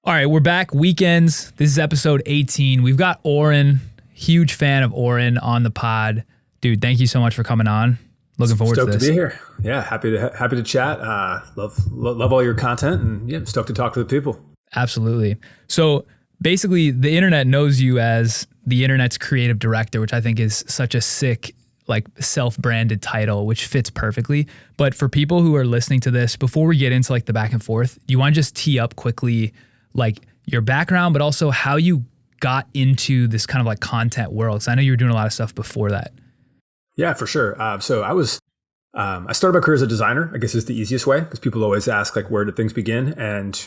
All right, we're back. Weekends. This is episode 18. We've got Oren, huge fan of Oren on the pod. Dude, thank you so much for coming on. Looking forward to this. Stoked to be here. Yeah, happy to chat. Love all your content, and yeah, stoked to talk to the people. Absolutely. So basically, the internet knows you as the internet's creative director, which I think is such a sick, like self-branded title, which fits perfectly. But for people who are listening to this, before we get into like the back and forth, do you want to just tee up quickly like your background, but also how you got into this kind of like content world? Because I know you were doing a lot of stuff before that. Yeah, for sure. So I started my career as a designer, I guess is the easiest way, because people always ask like, where did things begin? And,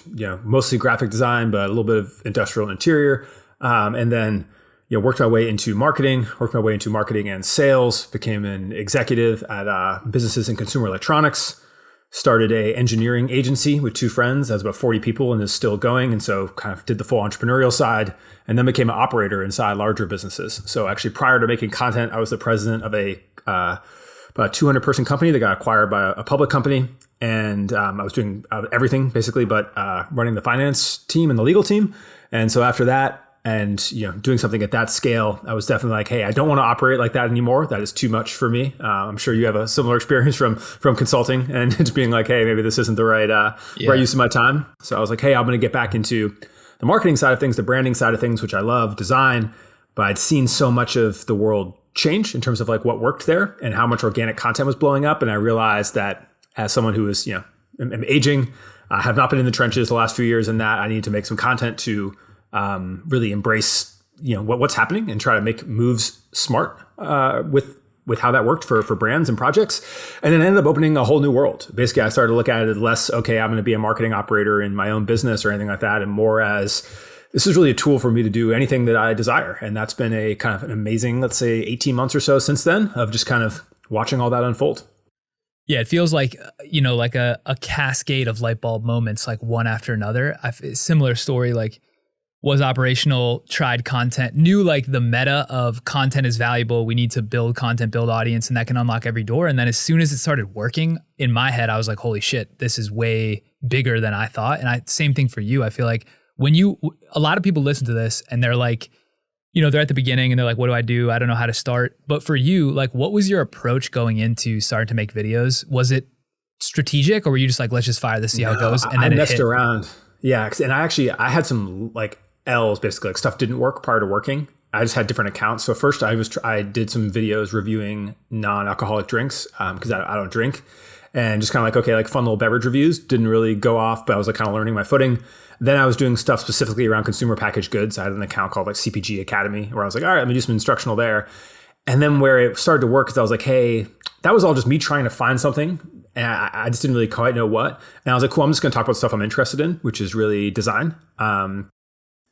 mostly graphic design, but a little bit of industrial and interior. And then, worked my way into marketing and sales, became an executive at businesses in consumer electronics, started a engineering agency with two friends. That was about 40 people and is still going. And so kind of did the full entrepreneurial side, and then became an operator inside larger businesses. So actually prior to making content, I was the president of about a 200 person company that got acquired by a public company. And I was doing everything basically, but running the finance team and the legal team. And so after that, and doing something at that scale, I was definitely like, hey, I don't want to operate like that anymore. That is too much for me. I'm sure you have a similar experience from consulting and just being like, hey, maybe this isn't the right use of my time. So I was like, hey, I'm going to get back into the marketing side of things, the branding side of things, which I love, design. But I'd seen so much of the world change in terms of like what worked there and how much organic content was blowing up. And I realized that as someone who is, am aging, I have not been in the trenches the last few years, and that I need to make some content to really embrace, what's happening and try to make moves smart with how that worked for brands and projects. And then ended up opening a whole new world. Basically, I started to look at it as less, okay, I'm going to be a marketing operator in my own business or anything like that, and more as this is really a tool for me to do anything that I desire. And that's been a kind of an amazing, let's say 18 months or so since then, of just kind of watching all that unfold. Yeah, it feels like, like a cascade of light bulb moments, like one after another. Similar story, like was operational, tried content, knew like the meta of content is valuable. We need to build content, build audience, and that can unlock every door. And then as soon as it started working in my head, I was like, holy shit, this is way bigger than I thought. And same thing for you. I feel like a lot of people listen to this and they're like, they're at the beginning and they're like, what do I do? I don't know how to start. But for you, like, what was your approach going into starting to make videos? Was it strategic, or were you just like, let's just fire this, see how it goes? And then I messed around. Yeah. And I had some like L's, basically, like stuff didn't work prior to working. I just had different accounts. So first I did some videos reviewing non-alcoholic drinks because I don't drink, and just kind of like, okay, like fun little beverage reviews, didn't really go off, but I was like kind of learning my footing. Then I was doing stuff specifically around consumer packaged goods. I had an account called like CPG Academy where I was like, all right, let me do some instructional there. And then where it started to work is I was like, hey, that was all just me trying to find something. And I just didn't really quite know what. And I was like, cool, I'm just going to talk about stuff I'm interested in, which is really design.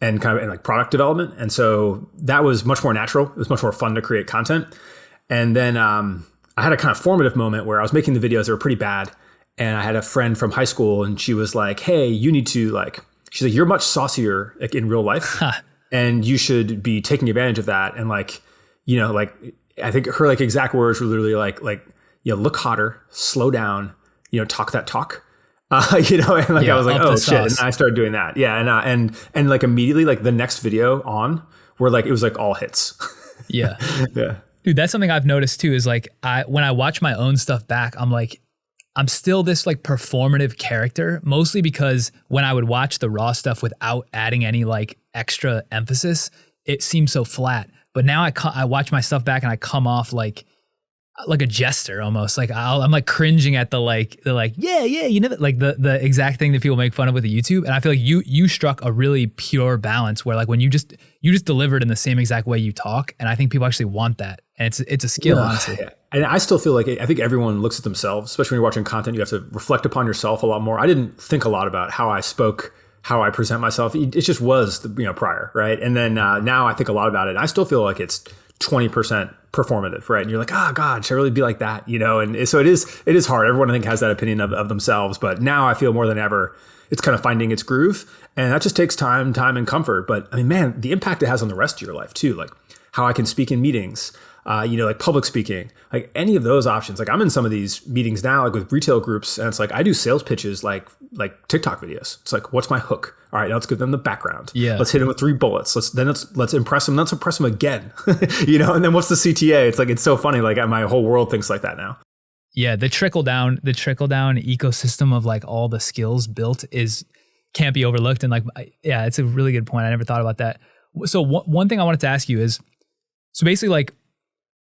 And kind of like product development. And so that was much more natural. It was much more fun to create content. And then I had a kind of formative moment where I was making the videos that were pretty bad. And I had a friend from high school, and she was like, hey, you need to like, she's like, you're much saucier like in real life. And you should be taking advantage of that. And like, like I think her like exact words were literally like, look hotter, slow down, talk that talk. And like, I was like, oh shit. And I started doing that. Yeah. And like immediately, like the next video on where like, it was like all hits. Yeah. Yeah. Dude, that's something I've noticed too, is like, when I watch my own stuff back, I'm like, I'm still this like performative character, mostly because when I would watch the raw stuff without adding any like extra emphasis, it seems so flat. But now I watch my stuff back and I come off like a jester almost. Like I'm like cringing at the like yeah like the exact thing that people make fun of with the YouTube. And I feel like you struck a really pure balance where like when you just delivered in the same exact way you talk, and I think people actually want that, and it's a skill, honestly. Yeah. And I still feel like I think everyone looks at themselves, especially when you're watching content. You have to reflect upon yourself a lot more. I didn't think a lot about how I spoke, how I present myself. It just was prior, right? And then now I think a lot about it. I still feel like it's 20% performative, right? And you're like, oh God, should I really be like that? And so it is hard. Everyone I think has that opinion of themselves, but now I feel more than ever, it's kind of finding its groove, and that just takes time and comfort. But I mean, man, the impact it has on the rest of your life too, like how I can speak in meetings, like public speaking, like any of those options. Like I'm in some of these meetings now, like with retail groups, and it's like I do sales pitches like TikTok videos. It's like, what's my hook? All right, now let's give them the background. Yeah. Let's hit them with 3 bullets. Let's impress them. Let's impress them again. And then what's the CTA? It's like, it's so funny. Like my whole world thinks like that now. Yeah, the trickle down ecosystem of like all the skills built can't be overlooked. And like, yeah, it's a really good point. I never thought about that. So one thing I wanted to ask you is, so basically like,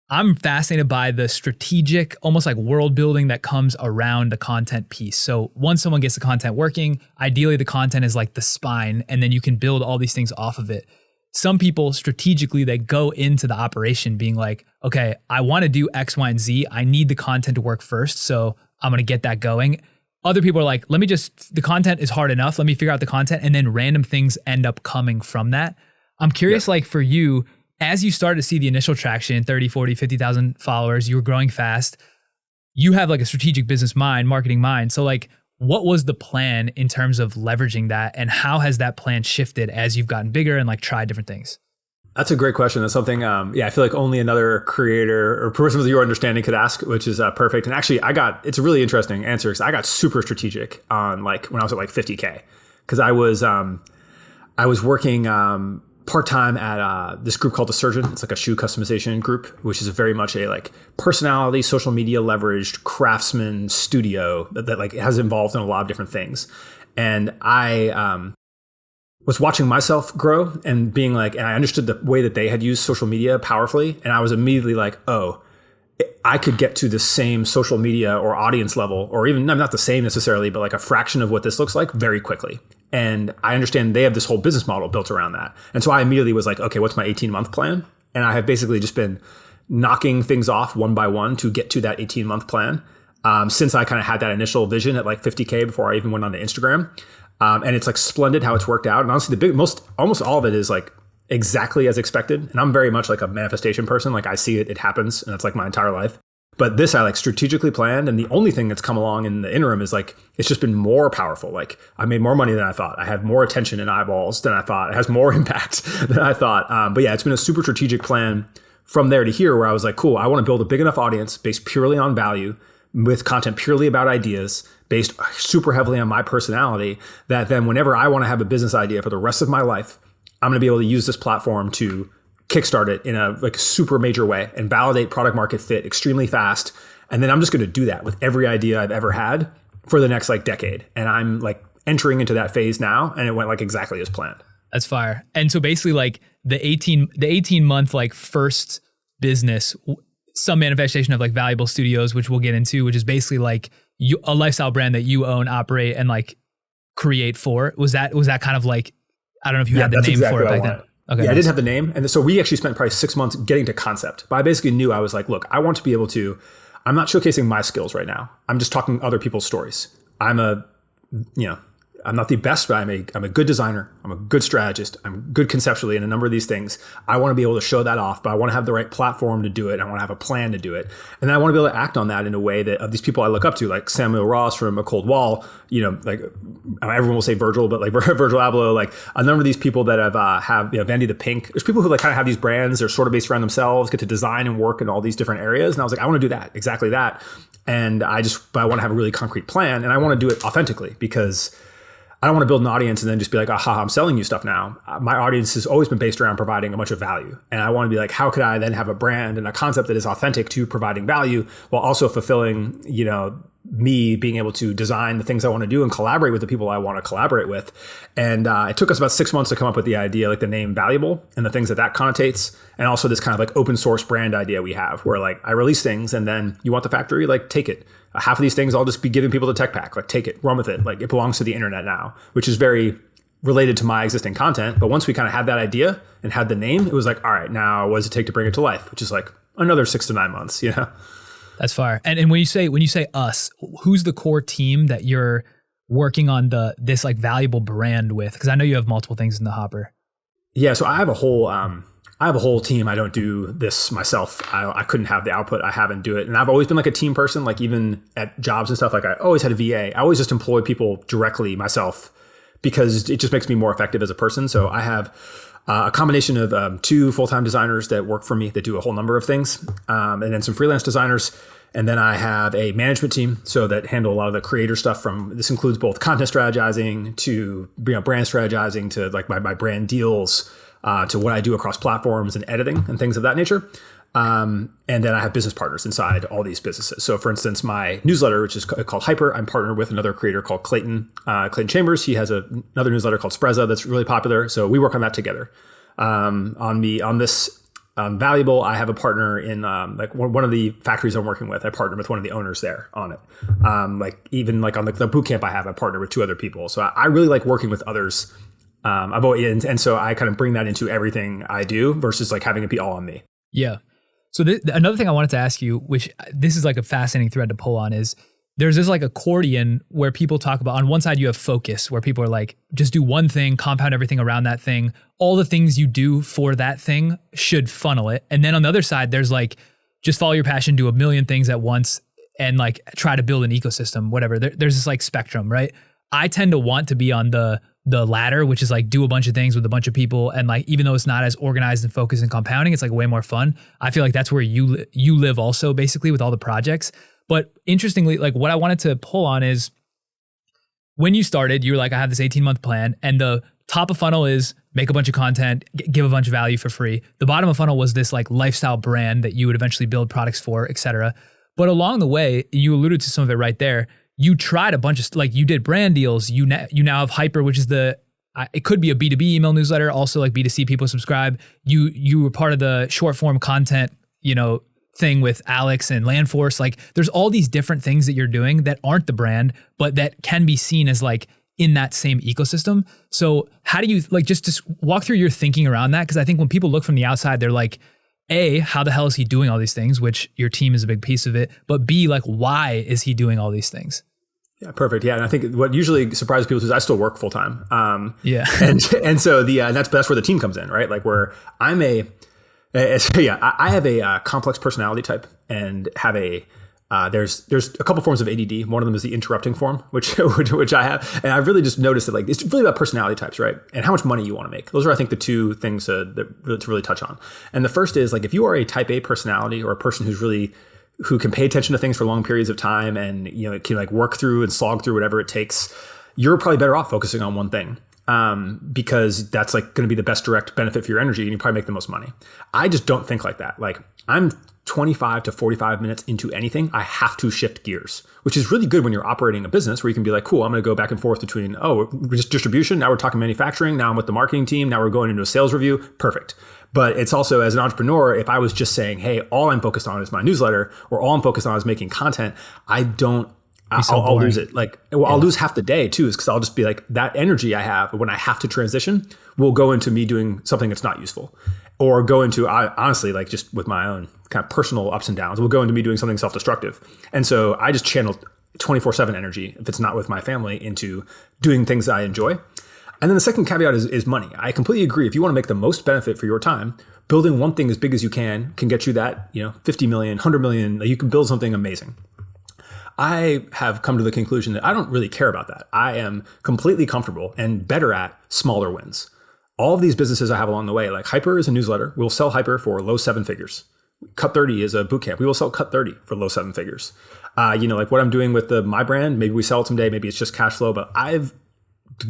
I'm fascinated by the strategic, almost like world building that comes around the content piece. So once someone gets the content working, ideally the content is like the spine, and then you can build all these things off of it. Some people strategically, they go into the operation being like, okay, I want to do X, Y, and Z. I need the content to work first. So I'm going to get that going. Other people are like, the content is hard enough. Let me figure out the content. And then random things end up coming from that. I'm curious, like for you, as you started to see the initial traction, 30, 40, 50,000 followers, you were growing fast. You have like a strategic business mind, marketing mind. So like, what was the plan in terms of leveraging that? And how has that plan shifted as you've gotten bigger and like tried different things? That's a great question. That's something, I feel like only another creator or person with your understanding could ask, which is perfect. And actually it's a really interesting answer because I got super strategic on like when I was at like 50K, because I was working part-time at this group called The Surgeon. It's like a shoe customization group, which is very much a like personality, social media leveraged craftsman studio that like has involved in a lot of different things. And I was watching myself grow and being like, and I understood the way that they had used social media powerfully. And I was immediately like, oh, I could get to the same social media or audience level, or even not the same necessarily, but like a fraction of what this looks like very quickly. And I understand they have this whole business model built around that. And so I immediately was like, okay, what's my 18-month plan? And I have basically just been knocking things off one by one to get to that 18-month plan. Since I kind of had that initial vision at like 50K before I even went onto Instagram. And it's like splendid how it's worked out. And honestly, almost all of it is like exactly as expected. And I'm very much like a manifestation person. Like I see it, it happens. And it's like my entire life. But this I like strategically planned. And the only thing that's come along in the interim is like, it's just been more powerful. Like I made more money than I thought. I had more attention and eyeballs than I thought. It has more impact than I thought. But yeah, it's been a super strategic plan from there to here where I was like, cool, I want to build a big enough audience based purely on value, with content purely about ideas, based super heavily on my personality, that then whenever I want to have a business idea for the rest of my life, I'm going to be able to use this platform to kickstart it in a like super major way and validate product market fit extremely fast. And then I'm just going to do that with every idea I've ever had for the next like decade. And I'm like entering into that phase now, and it went like exactly as planned. That's fire. And so basically like the 18 month like first business, some manifestation of like Valuable Studios, which we'll get into, which is basically like a lifestyle brand that you own, operate, and like create for. Was that kind of like, I don't know if you had the name for it back then. Okay, yeah, nice. I didn't have the name. And so we actually spent probably 6 months getting to concept. But I basically knew, I was like, look, I want to be able to, I'm not showcasing my skills right now. I'm just talking other people's stories. I'm not the best, but I'm a good designer. I'm a good strategist. I'm good conceptually in a number of these things. I want to be able to show that off, but I want to have the right platform to do it. I want to have a plan to do it. And then I want to be able to act on that in a way that of these people I look up to, like Samuel Ross from A Cold Wall, like everyone will say Virgil, but like Virgil Abloh, like a number of these people that have Vandy the Pink. There's people who like kind of have these brands. They're sort of based around themselves, get to design and work in all these different areas. And I was like, I want to do that, exactly that. And but I want to have a really concrete plan, and I want to do it authentically, because I don't want to build an audience and then just be like, aha, I'm selling you stuff now. My audience has always been based around providing a bunch of value. And I want to be like, how could I then have a brand and a concept that is authentic to providing value while also fulfilling, me being able to design the things I want to do and collaborate with the people I want to collaborate with. And it took us about 6 months to come up with the idea, like the name Valuable and the things that connotates. And also this kind of like open source brand idea we have, where like I release things and then you want the factory, like take it. Half of these things I'll just be giving people the tech pack, like take it, run with it. Like it belongs to the internet now, which is very related to my existing content. But once we kind of had that idea and had the name, it was like, all right, now what does it take to bring it to life? Which is like another 6 to 9 months, That's fire. And when you say us, who's the core team that you're working on this like Valuable brand with? Because I know you have multiple things in the hopper. Yeah, so I have a whole team. I don't do this myself. I couldn't have the output I have and do it. And I've always been like a team person, like even at jobs and stuff, like I always had a VA. I always just employ people directly myself because it just makes me more effective as a person. So I have a combination of 2 full-time designers that work for me that do a whole number of things, and then some freelance designers. And then I have a management team so that handle a lot of the creator stuff. This includes both content strategizing to brand strategizing to like my brand deals, to what I do across platforms and editing and things of that nature. And then I have business partners inside all these businesses. So for instance, my newsletter, which is called Hyper, I'm partnered with another creator called Clayton Chambers. He has another newsletter called Sprezza that's really popular. So we work on that together. On this Valuable, I have a partner in like one of the factories I'm working with. I partner with one of the owners there on it. Even on the boot camp I partner with 2 other people. So I really like working with others. And so I kind of bring that into everything I do versus like having it be all on me. Yeah. So another thing I wanted to ask you, which this is like a fascinating thread to pull on, is there's this like accordion where people talk about, on one side you have focus, where people are like, just do one thing, compound everything around that thing. All the things you do for that thing should funnel it. And then on the other side, there's like, just follow your passion, do a million things at once and like try to build an ecosystem, whatever. There's this like spectrum, right? I tend to want to be on the latter, which is like do a bunch of things with a bunch of people. And like, even though it's not as organized and focused and compounding, it's like way more fun. I feel like that's where you live also, basically, with all the projects. But interestingly, like what I wanted to pull on is when you started, you were like, I have this 18-month plan, and the top of funnel is make a bunch of content, give a bunch of value for free. The bottom of funnel was this like lifestyle brand that you would eventually build products for, et cetera. But along the way, you alluded to some of it right there. You tried a bunch of, like you did brand deals. You now have Hyper, which is it could be a B2B email newsletter, also like B2C people subscribe. You were part of the short form content, thing with Alex and Landforce. Like there's all these different things that you're doing that aren't the brand, but that can be seen as like in that same ecosystem. So how do you like just walk through your thinking around that? Because I think when people look from the outside, they're like, A, how the hell is he doing all these things? Which your team is a big piece of it. But B, like, why is he doing all these things? Yeah, perfect. Yeah, and I think what usually surprises people is I still work full time. And so that's where the team comes in, right? Like where I have a complex personality type and have there's a couple forms of ADD. One of them is the interrupting form, which I have, and I've really just noticed that like it's really about personality types, right? And how much money you want to make. Those are, I think, the 2 things to really touch on. And the first is like if you are a type A personality or a person who can pay attention to things for long periods of time and can like work through and slog through whatever it takes, you're probably better off focusing on one thing. Because that's like going to be the best direct benefit for your energy and you probably make the most money. I just don't think like that. Like I'm 25 to 45 minutes into anything, I have to shift gears, which is really good when you're operating a business where you can be like, cool, I'm going to go back and forth between, just distribution. Now we're talking manufacturing. Now I'm with the marketing team. Now we're going into a sales review. Perfect. But it's also, as an entrepreneur, if I was just saying, hey, all I'm focused on is my newsletter or all I'm focused on is making content, I'll lose it. I'll lose half the day too, is because I'll just be like, that energy I have when I have to transition will go into me doing something that's not useful, or go into, honestly, like just with my own kind of personal ups and downs, will go into me doing something self-destructive. And so I just channel 24/7 energy, if it's not with my family, into doing things that I enjoy. And then the second caveat is money. I completely agree. If you want to make the most benefit for your time, building one thing as big as you can get you that, 50 million, 100 million, you can build something amazing. I have come to the conclusion that I don't really care about that. I am completely comfortable and better at smaller wins. All of these businesses I have along the way, like Hyper is a newsletter. We'll sell Hyper for low 7 figures. Cut 30 is a boot camp. We will sell Cut 30 for low 7 figures. Like what I'm doing with my brand, maybe we sell it someday, maybe it's just cash flow, but I've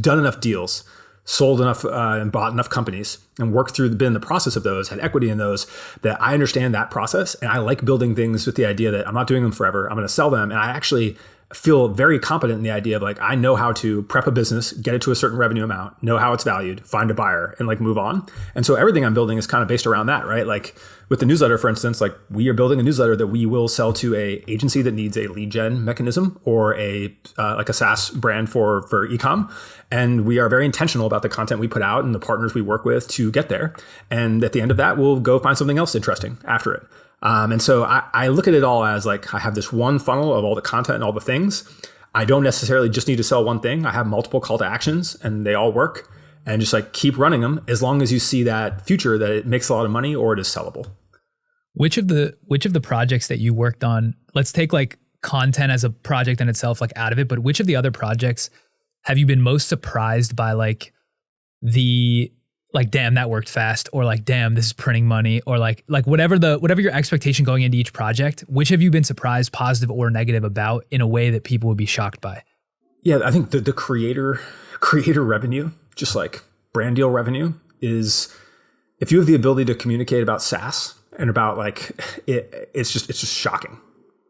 done enough deals, sold enough and bought enough companies and been in the process of those, had equity in those, that I understand that process. And I like building things with the idea that I'm not doing them forever. I'm going to sell them. And I actually feel very competent in the idea of like, I know how to prep a business, get it to a certain revenue amount, know how it's valued, find a buyer, and like move on. And so everything I'm building is kind of based around that, right? Like with the newsletter, for instance, like we are building a newsletter that we will sell to a agency that needs a lead gen mechanism or like a SaaS brand for e-com. And we are very intentional about the content we put out and the partners we work with to get there. And at the end of that, we'll go find something else interesting after it. And so I look at it all as like, I have this one funnel of all the content and all the things. I don't necessarily just need to sell one thing. I have multiple call to actions and they all work, and just like keep running them as long as you see that future that it makes a lot of money or it is sellable. Which of the projects that you worked on, let's take like content as a project in itself, like out of it, but which of the other projects have you been most surprised by like damn, that worked fast, or like, damn, this is printing money, or like whatever your expectation going into each project, which have you been surprised, positive or negative, about in a way that people would be shocked by? Yeah, I think the creator revenue, just like brand deal revenue, is, if you have the ability to communicate about SaaS and about like it's just shocking.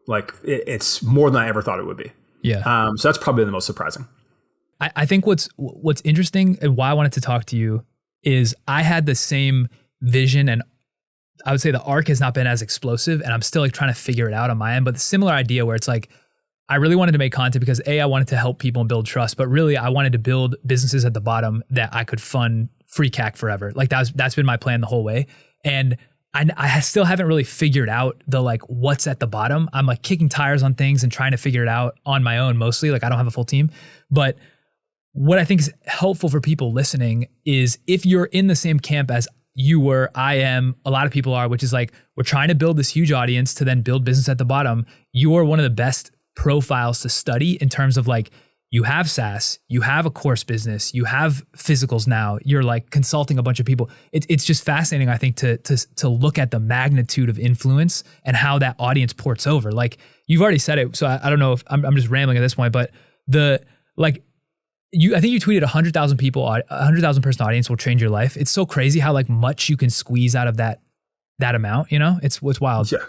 Like it's more than I ever thought it would be. Yeah. So that's probably the most surprising. I think what's interesting and why I wanted to talk to you is I had the same vision, and I would say the arc has not been as explosive, and I'm still like trying to figure it out on my end, but the similar idea where it's like, I really wanted to make content because I wanted to help people and build trust, but really I wanted to build businesses at the bottom that I could fund free CAC forever. Like that's been my plan the whole way. And I still haven't really figured out the like what's at the bottom. I'm like kicking tires on things and trying to figure it out on my own mostly. Like I don't have a full team, but what I think is helpful for people listening is if you're in the same camp as you were, I am, a lot of people are, which is like, we're trying to build this huge audience to then build business at the bottom. You are one of the best profiles to study in terms of like, you have SaaS, you have a course business, you have physicals now, you're like consulting a bunch of people. It's just fascinating, I think, to look at the magnitude of influence and how that audience ports over. Like you've already said it, so I don't know if I'm just rambling at this point, but I think you tweeted 100,000 people, 100,000 person audience will change your life. It's so crazy how like much you can squeeze out of that amount, you know? It's wild. Yeah.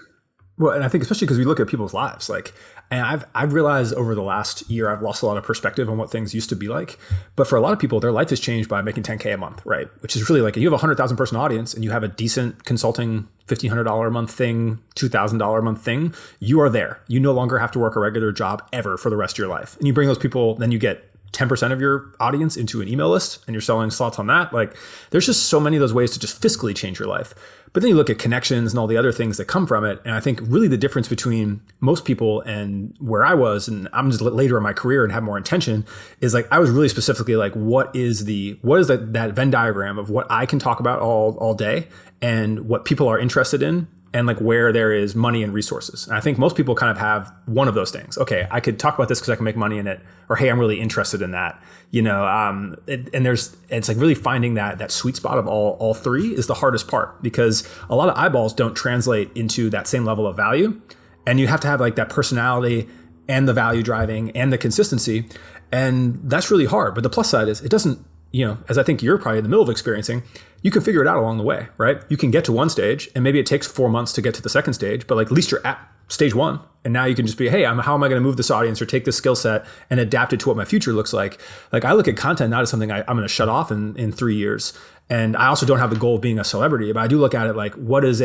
Well, and I think especially because we look at people's lives, like, and I've realized over the last year, I've lost a lot of perspective on what things used to be like. But for a lot of people, their life has changed by making 10K a month, right? Which is really like, you have a 100,000 person audience and you have a decent consulting $1,500 a month thing, $2,000 a month thing, you are there. You no longer have to work a regular job ever for the rest of your life. And you bring those people, then you get 10% of your audience into an email list and you're selling slots on that. Like there's just so many of those ways to just fiscally change your life. But then you look at connections and all the other things that come from it. And I think really the difference between most people and where I was, and I'm just later in my career and have more intention, is like, I was really specifically like, what is that Venn diagram of what I can talk about all day and what people are interested in, and like where there is money and resources. And I think most people kind of have one of those things. Okay, I could talk about this because I can make money in it, or hey, I'm really interested in that. You know, it's like really finding that sweet spot of all three is the hardest part, because a lot of eyeballs don't translate into that same level of value, and you have to have like that personality and the value driving and the consistency, and that's really hard. But the plus side is it doesn't, you know, as I think you're probably in the middle of experiencing, you can figure it out along the way, right? You can get to one stage and maybe it takes 4 months to get to the second stage, but like at least you're at stage one. And now you can just be, hey, how am I going to move this audience or take this skill set and adapt it to what my future looks like? Like I look at content not as something I'm going to shut off in 3 years. And I also don't have the goal of being a celebrity, but I do look at it like, what is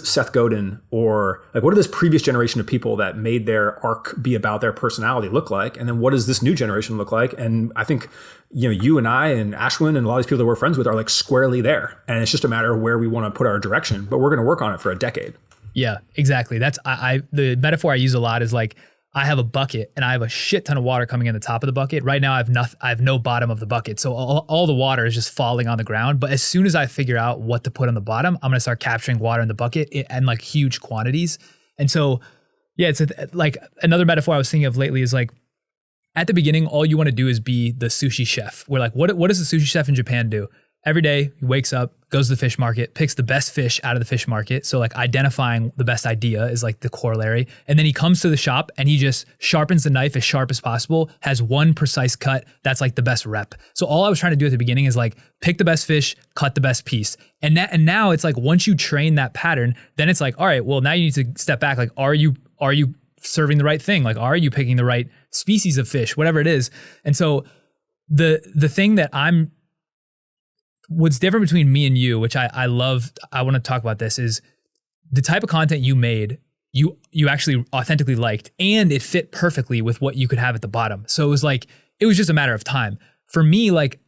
Seth Godin, or like what did this previous generation of people that made their arc be about their personality look like? And then what does this new generation look like? And I think, you know, you and I and Ashwin and a lot of these people that we're friends with are like squarely there. And it's just a matter of where we want to put our direction, but we're going to work on it for a decade. Yeah, exactly. That's the metaphor I use a lot is like, I have a bucket and I have a shit ton of water coming in the top of the bucket. Right now, I have no bottom of the bucket. So all the water is just falling on the ground. But as soon as I figure out what to put on the bottom, I'm going to start capturing water in the bucket in like huge quantities. And so, yeah, it's like another metaphor I was thinking of lately is like, at the beginning, all you want to do is be the sushi chef. We're like, what does the sushi chef in Japan do? Every day he wakes up, goes to the fish market, picks the best fish out of the fish market. So like identifying the best idea is like the corollary. And then he comes to the shop and he just sharpens the knife as sharp as possible, has one precise cut. That's like the best rep. So all I was trying to do at the beginning is like pick the best fish, cut the best piece. And now it's like, once you train that pattern, then it's like, all right, well now you need to step back. Like, are you serving the right thing? Like, are you picking the right species of fish, whatever it is? And so the thing that what's different between me and you, which I love, I want to talk about this, is the type of content you made, you actually authentically liked, and it fit perfectly with what you could have at the bottom. So it was just a matter of time. For me, like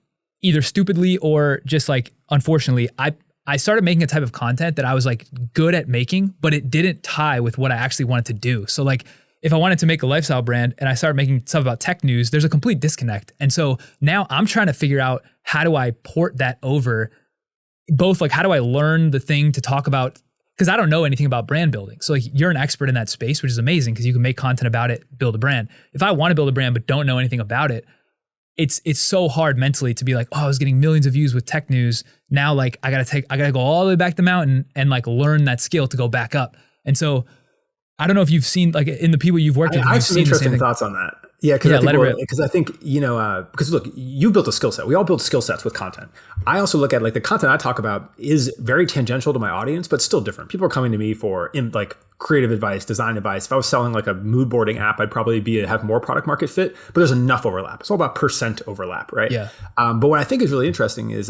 either stupidly or just like, unfortunately, I started making a type of content that I was like good at making, but it didn't tie with what I actually wanted to do. So like, if I wanted to make a lifestyle brand and I started making stuff about tech news, there's a complete disconnect. And so now I'm trying to figure out, how do I port that over? Both like, how do I learn the thing to talk about? Because I don't know anything about brand building. So like, you're an expert in that space, which is amazing because you can make content about it, build a brand. If I want to build a brand but don't know anything about it, it's so hard mentally to be like, oh, I was getting millions of views with tech news. Now like I gotta go all the way back the mountain and like learn that skill to go back up. And so I don't know if you've seen like in the people you've worked with. I have some interesting thoughts on that. Yeah, because I think because look, you built a skill set. We all build skill sets with content. I also look at like the content I talk about is very tangential to my audience, but still different. People are coming to me for like creative advice, design advice. If I was selling like a mood boarding app, I'd probably have more product market fit. But there's enough overlap. It's all about percent overlap, right? Yeah. But what I think is really interesting is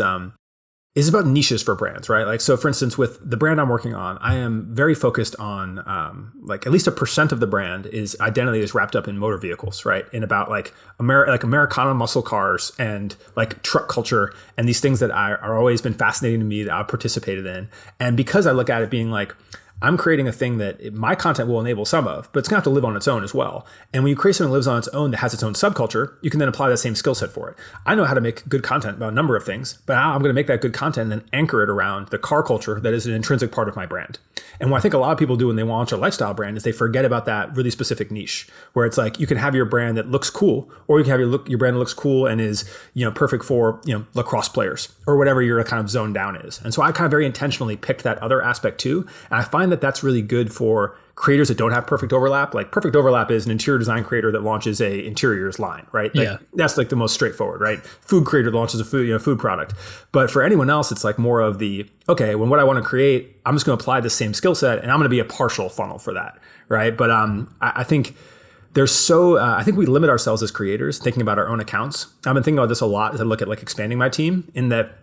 about niches for brands, right? Like, so for instance, with the brand I'm working on, I am very focused on like at least a percent of the brand is identity is wrapped up in motor vehicles, right? In about like Americana muscle cars and like truck culture and these things that are always been fascinating to me that I've participated in. And because I look at it being like, I'm creating a thing that my content will enable some of, but it's gonna have to live on its own as well. And when you create something that lives on its own that has its own subculture, you can then apply that same skill set for it. I know how to make good content about a number of things, but now I'm gonna make that good content and then anchor it around the car culture that is an intrinsic part of my brand. And what I think a lot of people do when they launch a lifestyle brand is they forget about that really specific niche, where it's like you can have your brand that looks cool, or you can have your brand that looks cool and is perfect for lacrosse players or whatever your kind of zone down is. And so I kind of very intentionally picked that other aspect too, and I find that that's really good for creators that don't have perfect overlap. Like perfect overlap is an interior design creator that launches a interiors line, right? Like, that's like the most straightforward, right? Food creator that launches a food product. But for anyone else, it's like more of the, okay, when what I want to create, I'm just going to apply the same skill set and I'm going to be a partial funnel for that, right? But I think I think we limit ourselves as creators thinking about our own accounts. I've been thinking about this a lot as I look at like expanding my team, in that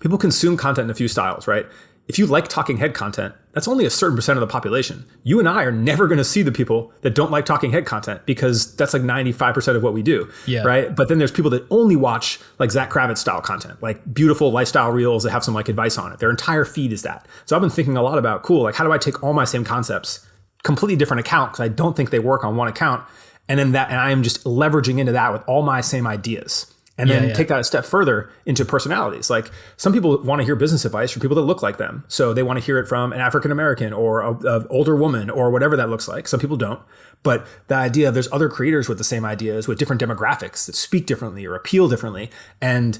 people consume content in a few styles, right? If you like talking head content, that's only a certain percent of the population. You and I are never going to see the people that don't like talking head content, because that's like 95% of what we do, right? But then there's people that only watch like Zach Kravitz style content, like beautiful lifestyle reels that have some like advice on it. Their entire feed is that. So I've been thinking a lot about, cool, like how do I take all my same concepts, completely different account, because I don't think they work on one account, and I am just leveraging into that with all my same ideas. And then take that a step further into personalities. Like some people want to hear business advice from people that look like them. So they want to hear it from an African-American or a older woman or whatever that looks like. Some people don't. But the idea of there's other creators with the same ideas with different demographics that speak differently or appeal differently. And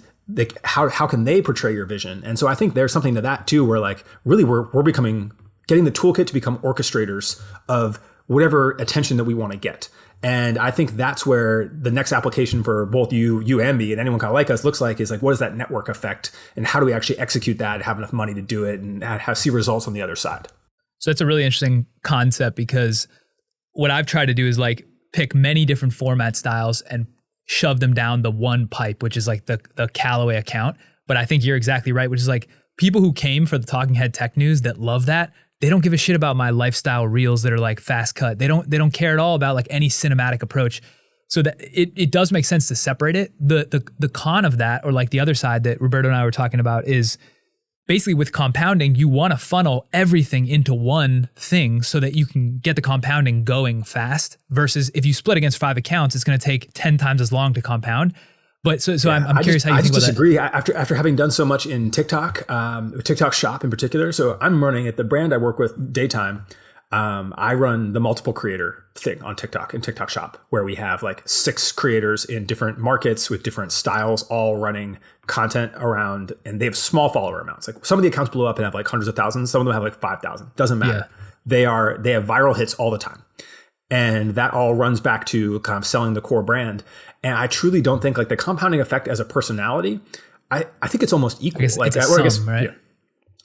how can they portray your vision? And so I think there's something to that too, where like really we're getting the toolkit to become orchestrators of whatever attention that we want to get. And I think that's where the next application for both you and me and anyone kind of like us looks like, is like, what is that network effect and how do we actually execute that and have enough money to do it and see results on the other side? So that's a really interesting concept, because what I've tried to do is like pick many different format styles and shove them down the one pipe, which is like the Kallaway account. But I think you're exactly right, which is like people who came for the Talking Head Tech News that love that, they don't give a shit about my lifestyle reels that are like fast cut. They don't care at all about like any cinematic approach. So that it does make sense to separate it. The con of that, or like the other side that Roberto and I were talking about, is basically with compounding, you want to funnel everything into one thing so that you can get the compounding going fast, versus if you split against 5 accounts, it's going to take 10 times as long to compound. But I'm curious how you think about that. I disagree. After having done so much in TikTok, TikTok Shop in particular. So I'm running at the brand I work with, Daytime. I run the multiple creator thing on TikTok and TikTok Shop, where we have like 6 creators in different markets with different styles, all running content around, and they have small follower amounts. Like some of the accounts blow up and have like hundreds of thousands. Some of them have like 5,000. Doesn't matter. Yeah. They have viral hits all the time. And that all runs back to kind of selling the core brand. And I truly don't think like the compounding effect as a personality, I think it's almost equal. Like it's right? Yeah,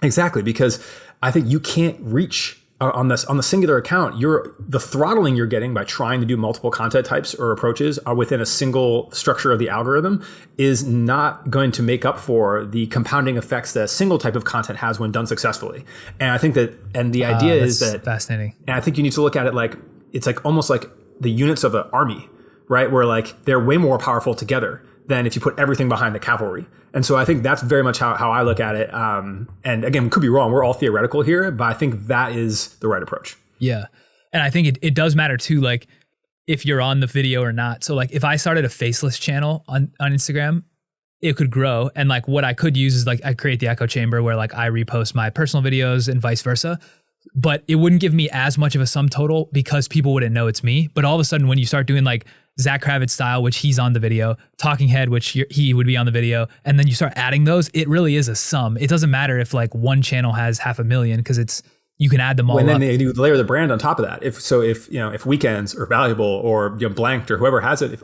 exactly. Because I think you can't reach on the singular account, the throttling you're getting by trying to do multiple content types or approaches are within a single structure of the algorithm is not going to make up for the compounding effects that a single type of content has when done successfully. And I think that, and the idea is that fascinating. And I think you need to look at it like, it's like almost like the units of an army, right? Where like they're way more powerful together than if you put everything behind the cavalry. And so I think that's very much how I look at it. And again, could be wrong. We're all theoretical here, but I think that is the right approach. Yeah. And I think it does matter too, like if you're on the video or not. So like if I started a faceless channel on Instagram, it could grow. And like what I could use is like I create the echo chamber where like I repost my personal videos and vice versa. But it wouldn't give me as much of a sum total because people wouldn't know it's me. But all of a sudden, when you start doing like Zach Kravitz style, which he's on the video, talking head, which he would be on the video. And then you start adding those, it really is a sum. It doesn't matter if like one channel has 500,000 because you can add them all and then up. they layer the brand on top of that. If weekends or valuable or blanked or whoever has it, if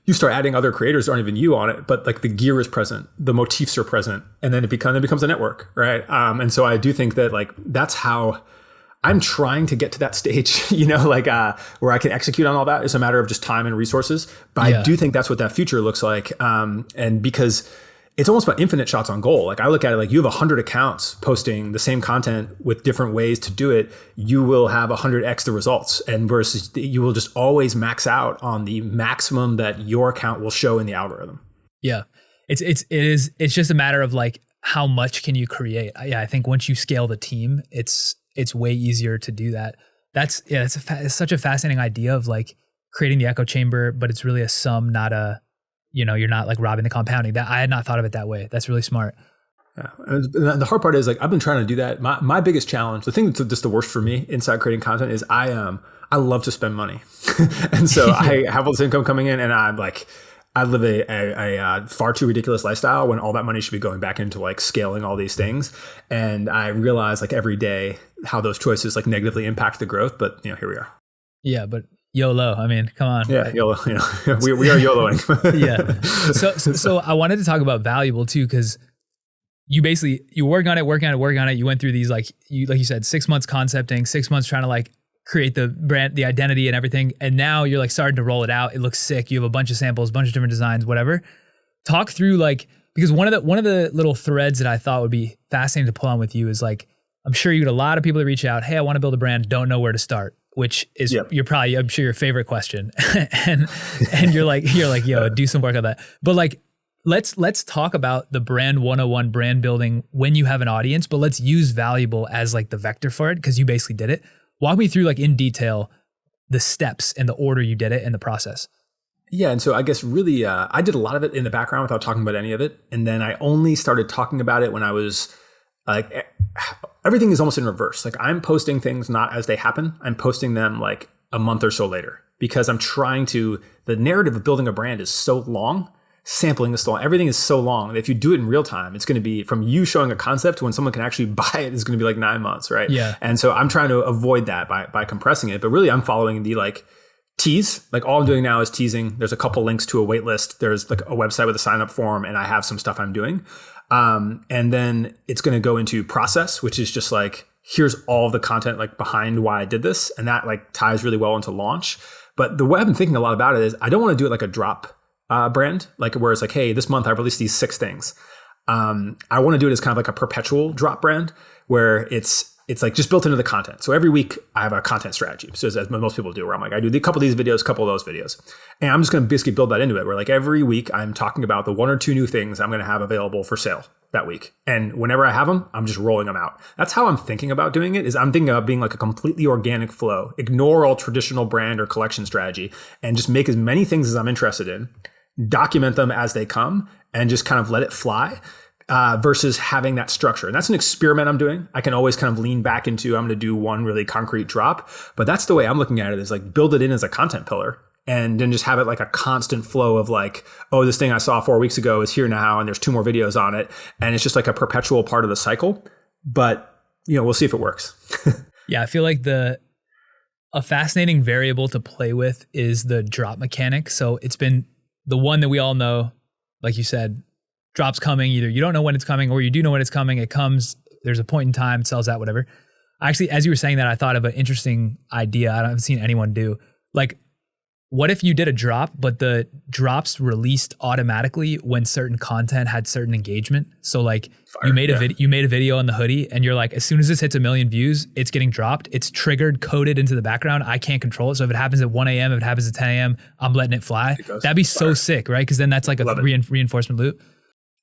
you start adding other creators that aren't even you on it, but like the gear is present, the motifs are present, and then it becomes a network, right? And so I do think that like that's how I'm trying to get to that stage, where I can execute on all that. It's a matter of just time and resources. But I do think that's what that future looks like. And because it's almost about infinite shots on goal. Like I look at it like you have 100 accounts posting the same content with different ways to do it. You will have 100x the results, and versus you will just always max out on the maximum that your account will show in the algorithm. Yeah, it's just a matter of like how much can you create. Yeah, I think once you scale the team, it's way easier to do that. It's such a fascinating idea of like creating the echo chamber, but it's really a sum, not a. You're not like robbing the compounding. That I had not thought of it that way. That's really smart. Yeah. And the hard part is like, I've been trying to do that. My biggest challenge, the thing that's just the worst for me inside creating content is I love to spend money. And so I have all this income coming in and I'm like, I live a far too ridiculous lifestyle when all that money should be going back into like scaling all these things. And I realize like every day how those choices like negatively impact the growth, but here we are. Yeah. But YOLO. I mean, come on. Yeah, YOLO. We are YOLOing. Yeah. So I wanted to talk about valuable too, because you work on it. You went through these like you said, 6 months concepting, 6 months trying to like create the brand, the identity and everything. And now you're like starting to roll it out. It looks sick. You have a bunch of samples, a bunch of different designs, whatever. Talk through like, because one of the little threads that I thought would be fascinating to pull on with you is like, I'm sure you get a lot of people that reach out, hey, I want to build a brand, don't know where to start. Which is I'm sure your favorite question. and you're like, yo, do some work on that. But like, let's talk about the brand 101 brand building when you have an audience, but let's use valuable as like the vector for it. Cause you basically did it. Walk me through like in detail, the steps and the order you did it and the process. Yeah. And so I guess really, I did a lot of it in the background without talking about any of it. And then I only started talking about it when I was like, everything is almost in reverse. Like I'm posting things not as they happen. I'm posting them like a month or so later because I'm trying to, the narrative of building a brand is so long, sampling is so long, everything is so long that if you do it in real time, it's going to be from you showing a concept to when someone can actually buy it is going to be like 9 months, right? Yeah. And so I'm trying to avoid that by compressing it. But really I'm following the like tease. Like all I'm doing now is teasing. There's a couple links to a wait list. There's like a website with a sign up form and I have some stuff I'm doing. And then it's going to go into process, which is just like, here's all the content like behind why I did this. And that like ties really well into launch. But the way I've been thinking a lot about it is I don't want to do it like a drop brand, like where it's like, hey, this month I released these 6 things. I want to do it as kind of like a perpetual drop brand where it's like just built into the content. So every week I have a content strategy. So as most people do, where I'm like, I do a couple of these videos, a couple of those videos. And I'm just going to basically build that into it where like every week I'm talking about the 1 or 2 new things I'm going to have available for sale that week. And whenever I have them, I'm just rolling them out. That's how I'm thinking about doing it is I'm thinking about being like a completely organic flow, ignore all traditional brand or collection strategy and just make as many things as I'm interested in, document them as they come and just kind of let it fly. Versus having that structure. And that's an experiment I'm doing. I can always kind of lean back into, I'm going to do one really concrete drop, but that's the way I'm looking at it is like build it in as a content pillar and then just have it like a constant flow of like, oh, this thing I saw 4 weeks ago is here now and there's 2 more videos on it. And it's just like a perpetual part of the cycle, but we'll see if it works. Yeah. I feel like a fascinating variable to play with is the drop mechanic. So it's been the one that we all know, like you said, drops coming, either you don't know when it's coming or you do know when it's coming. It comes, there's a point in time, it sells out, whatever. Actually, as you were saying that, I thought of an interesting idea I haven't seen anyone do. Like, what if you did a drop, but the drops released automatically when certain content had certain engagement? So like you made a video on the hoodie and you're like, as soon as this hits 1 million views, it's getting dropped. It's triggered, coded into the background. I can't control it. So if it happens at 1 a.m., if it happens at 10 a.m., I'm letting it fly. That'd be so sick, right? Because then that's like a reinforcement loop.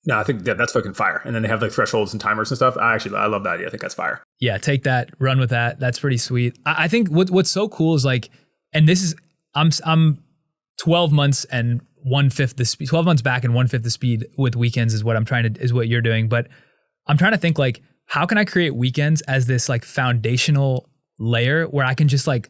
No, I think that's fucking fire. And then they have like thresholds and timers and stuff. I love that idea. I think that's fire. Yeah, take that, run with that. That's pretty sweet. I think what's so cool is like, and this is, I'm 12 months and 1/5 the speed, 12 months back and 1/5 the speed with weekends is what you're doing. But I'm trying to think like, how can I create weekends as this like foundational layer where I can just like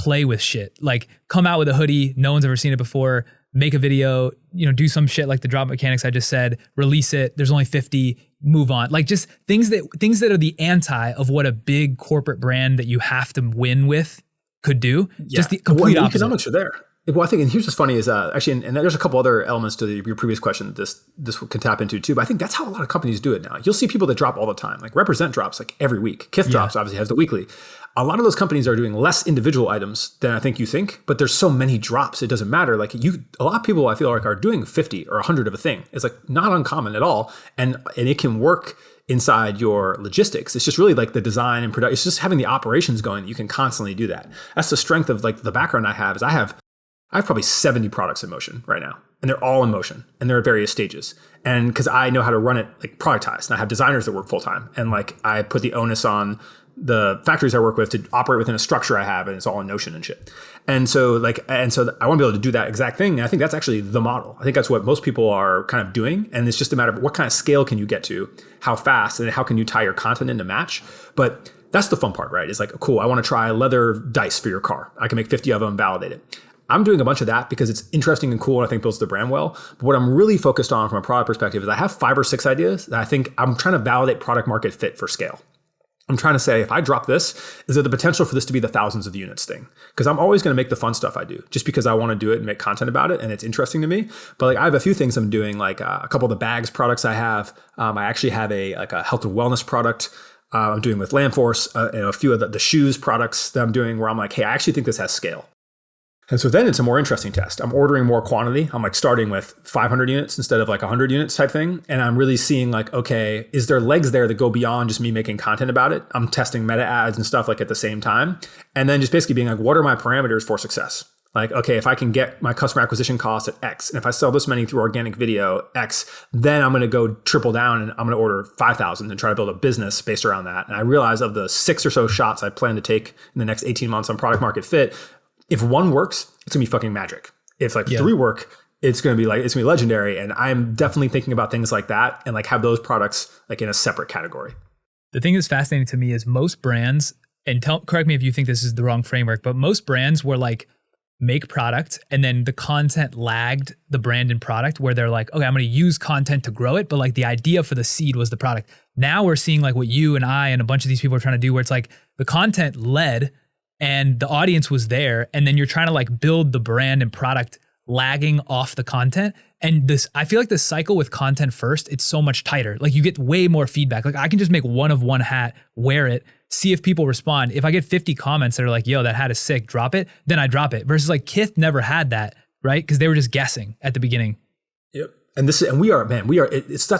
play with shit. Like come out with a hoodie, no one's ever seen it before, make a video, do some shit like the drop mechanics I just said, release it, there's only 50, move on. Like just things that are the anti of what a big corporate brand that you have to win with could do. Yeah. Just the complete opposite. Economics are there. Well, I think, and here's what's funny is actually, and there's a couple other elements to your previous question that this can tap into too, but I think that's how a lot of companies do it now. You'll see people that drop all the time, like Represent drops like every week. Kith drops, obviously has the weekly. A lot of those companies are doing less individual items than I think you think, but there's so many drops, it doesn't matter. Like a lot of people I feel like are doing 50 or 100 of a thing. It's like not uncommon at all. And it can work inside your logistics. It's just really like the design and production. It's just having the operations going that you can constantly do that. That's the strength of like the background I have is I have probably 70 products in motion right now, and they're all in motion and they're at various stages. And because I know how to run it like productized, and I have designers that work full time, and like I put the onus on the factories I work with to operate within a structure I have, and it's all in Notion and shit. And so I want to be able to do that exact thing. And I think that's actually the model. I think that's what most people are kind of doing. And it's just a matter of what kind of scale can you get to, how fast, and how can you tie your content into match. But that's the fun part, right? It's like, cool, I want to try leather dice for your car. I can make 50 of them, validate it. I'm doing a bunch of that because it's interesting and cool and I think builds the brand well. But what I'm really focused on from a product perspective is I have 5 or 6 ideas that I think I'm trying to validate product market fit for scale. I'm trying to say, if I drop this, is there the potential for this to be the thousands of units thing? Because I'm always going to make the fun stuff I do just because I want to do it and make content about it and it's interesting to me. But like I have a few things I'm doing, like a couple of the bags products I have. I actually have a health and wellness product I'm doing with Landforce, and a few of the shoes products that I'm doing where I'm like, hey, I actually think this has scale. And so then it's a more interesting test. I'm ordering more quantity. I'm like starting with 500 units instead of like 100 units type thing. And I'm really seeing like, okay, is there legs there that go beyond just me making content about it? I'm testing meta ads and stuff like at the same time. And then just basically being like, what are my parameters for success? Like, okay, if I can get my customer acquisition cost at X, and if I sell this many through organic video, X, then I'm going to go triple down and I'm going to order 5,000 and try to build a business based around that. And I realize of the 6 or so shots I plan to take in the next 18 months on product market fit, if 1 works, it's gonna be fucking magic. If 3 work, it's gonna be legendary. And I'm definitely thinking about things like that and like have those products like in a separate category. The thing that's fascinating to me is most brands, and correct me if you think this is the wrong framework, but most brands were like make product and then the content lagged the brand and product where they're like, okay, I'm gonna use content to grow it, but like the idea for the seed was the product. Now we're seeing like what you and I and a bunch of these people are trying to do where it's like the content led and the audience was there, and then you're trying to like build the brand and product lagging off the content. And this, I feel like the cycle with content first, it's so much tighter. Like you get way more feedback. Like I can just make one of one hat, wear it, see if people respond. If I get 50 comments that are like, yo, that hat is sick, drop it, then I drop it. Versus like Kith never had that, right? Because they were just guessing at the beginning. Yep. That's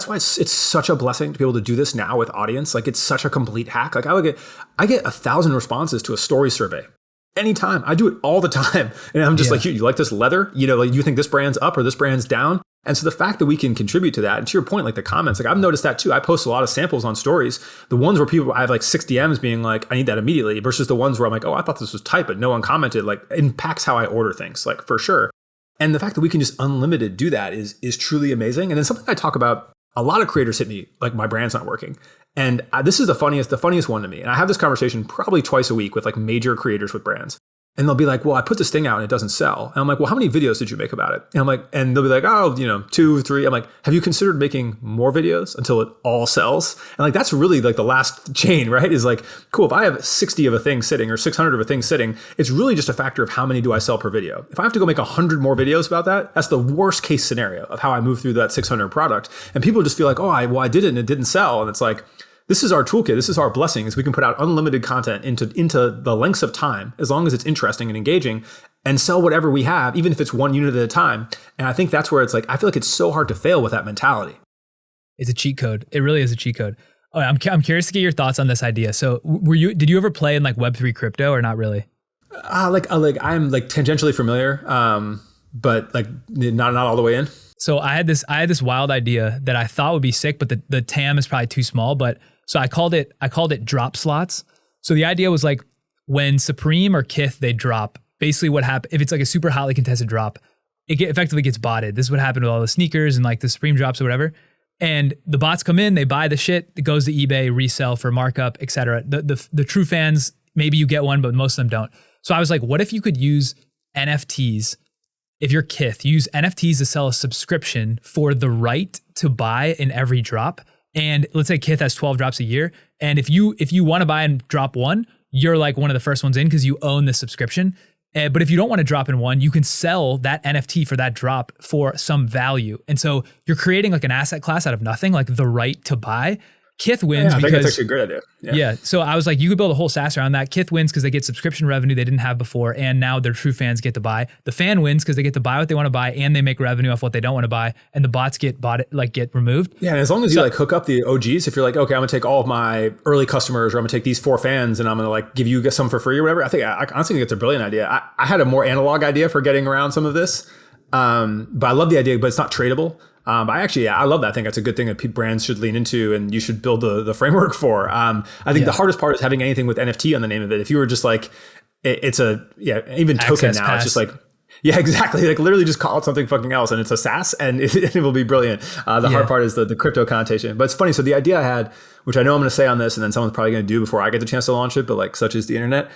why it's such a blessing to be able to do this now with audience. Like it's such a complete hack. Like I get 1,000 responses to a story survey anytime. I do it all the time. And I'm just like, you like this leather? Like you think this brand's up or this brand's down? And so the fact that we can contribute to that, and to your point, like the comments, like I've noticed that too. I post a lot of samples on stories. The ones where I have like 6 DMs being like, I need that immediately, versus the ones where I'm like, oh, I thought this was tight, but no one commented, like impacts how I order things, like for sure. And the fact that we can just unlimited do that is truly amazing. And then something I talk about, a lot of creators hit me like my brand's not working. And this is the funniest one to me. And I have this conversation probably twice a week with like major creators with brands. And they'll be like, well, I put this thing out and it doesn't sell. And I'm like, well, how many videos did you make about it? And I'm like, and they'll be like, oh, 2, 3. I'm like, have you considered making more videos until it all sells? And like, that's really like the last chain, right? Is like, cool, if I have 60 of a thing sitting or 600 of a thing sitting, it's really just a factor of how many do I sell per video. If I have to go make 100 more videos about that, that's the worst case scenario of how I move through that 600 product. And people just feel like, I did it and it didn't sell. And it's like, this is our toolkit. This is our blessing, is we can put out unlimited content into the lengths of time, as long as it's interesting and engaging, and sell whatever we have, even if it's 1 unit at a time. And I think that's where it's like, I feel like it's so hard to fail with that mentality. It's a cheat code. It really is a cheat code. Oh, I'm curious to get your thoughts on this idea. So did you ever play in like Web3 crypto or not really? I'm like tangentially familiar, but like not all the way in. So I had this wild idea that I thought would be sick, but the TAM is probably too small. But so I called it drop slots. So the idea was like when Supreme or Kith, they drop, basically what happens, if it's like a super hotly contested drop, it effectively gets botted. This is what happened with all the sneakers and like the Supreme drops or whatever. And the bots come in, they buy the shit, it goes to eBay, resell for markup, etc. The true fans, maybe you get one, but most of them don't. So I was like, what if you could use NFTs? If you're Kith, use NFTs to sell a subscription for the right to buy in every drop. And let's say Kith has 12 drops a year. And if you want to buy and drop one, you're like one of the first ones in because you own the subscription. But if you don't want to drop in one, you can sell that NFT for that drop for some value. And so you're creating like an asset class out of nothing, like the right to buy. Kith wins I because think that's actually a great idea. Yeah. So I was like, you could build a whole SaaS around that. Kith wins because they get subscription revenue they didn't have before, and now their true fans get to buy. The fan wins because they get to buy what they want to buy, and they make revenue off what they don't want to buy, and the bots get removed. Yeah, and as long as you like hook up the OGs, if you're like, okay, I'm gonna take all of my early customers, or I'm gonna take these 4 fans, and I'm gonna like give you some for free or whatever. I honestly think it's a brilliant idea. I had a more analog idea for getting around some of this, but I love the idea, but it's not tradable. I love that. I think that's a good thing that brands should lean into, and you should build the framework for. I think the hardest part is having anything with NFT on the name of it. If you were just like, it's even token Access now, pass. it's just like, yeah, exactly. Like literally just call it something fucking else, and it's a SaaS, and it will be brilliant. The hard part is the crypto connotation. But it's funny. So the idea I had, which I know I'm going to say on this, and then someone's probably going to do before I get the chance to launch it, but like such is the internet,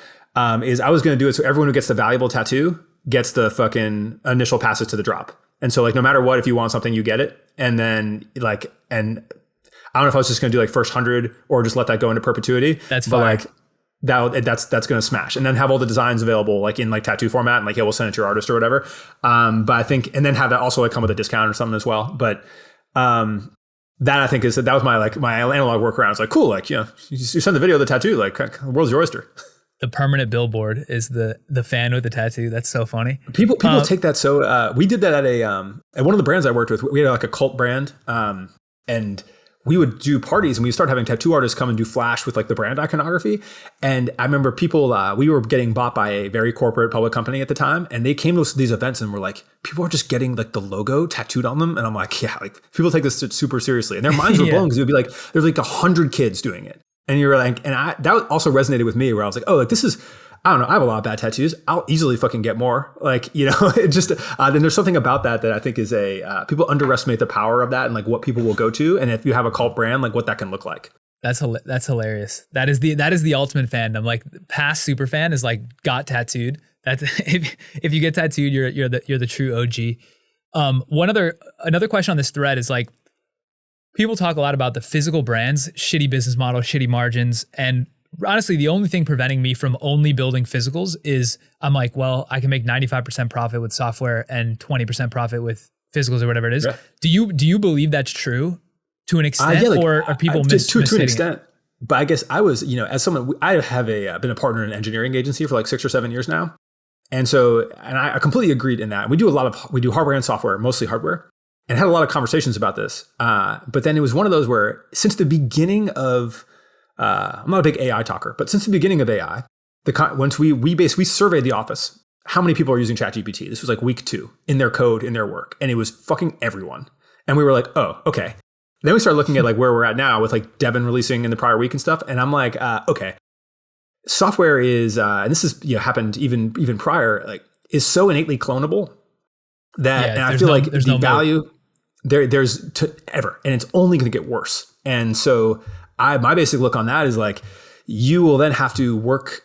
is I was going to do it so everyone who gets the valuable tattoo gets the fucking initial passes to the drop. And so like, no matter what, if you want something, you get it. And then like, and I don't know if I was just going to do like first 100 or just let that go into perpetuity. That's fine. But like that's going to smash. And then have all the designs available like in like tattoo format, and like, yeah, we'll send it to your artist or whatever. But I think, and then have that also like come with a discount or something as well. But, that I think that was my analog workaround. It's like, cool. Like, you send the video of the tattoo, like the world's your oyster. the permanent billboard is the fan with the tattoo. That's so funny. People take that so. We did that at one of the brands I worked with. We had like a cult brand, and we would do parties, and we started having tattoo artists come and do flash with like the brand iconography. And I remember people. We were getting bought by a very corporate public company at the time, and they came to these events and were like, people are just getting like the logo tattooed on them, and I'm like, yeah, like people take this super seriously, and their minds were blown because it would be like there's like 100 kids doing it. And you're like, that also resonated with me, where I was like, oh, like this is, I don't know, I have a lot of bad tattoos. I'll easily fucking get more. Like, it just, then there's something about that I think is people underestimate the power of that and like what people will go to. And if you have a cult brand, like what that can look like. That's hilarious. That is the ultimate fandom. Like past super fan is like got tattooed. That's if you get tattooed, you're the true OG. Another question on this thread is like, people talk a lot about the physical brands, shitty business model, shitty margins. And honestly, the only thing preventing me from only building physicals is I'm like, well, I can make 95% profit with software and 20% profit with physicals or whatever it is. Yeah. Do you believe that's true to an extent, or are people to an extent? But I guess I was, as someone, I have been a partner in an engineering agency for like 6 or 7 years now. And so, and I completely agreed in that. We do hardware and software, mostly hardware. And had a lot of conversations about this. But then it was one of those where since the beginning of, I'm not a big AI talker, but since the beginning of AI, once we surveyed the office, how many people are using ChatGPT? This was like week 2 in their code, in their work. And it was fucking everyone. And we were like, oh, okay. Then we started looking at like where we're at now with like Devin releasing in the prior week and stuff. And I'm like, okay, software is, and this is, happened even prior, like is so innately clonable that, and I feel like the value there's ever, and it's only going to get worse. And so my basic look on that is like, you will then have to work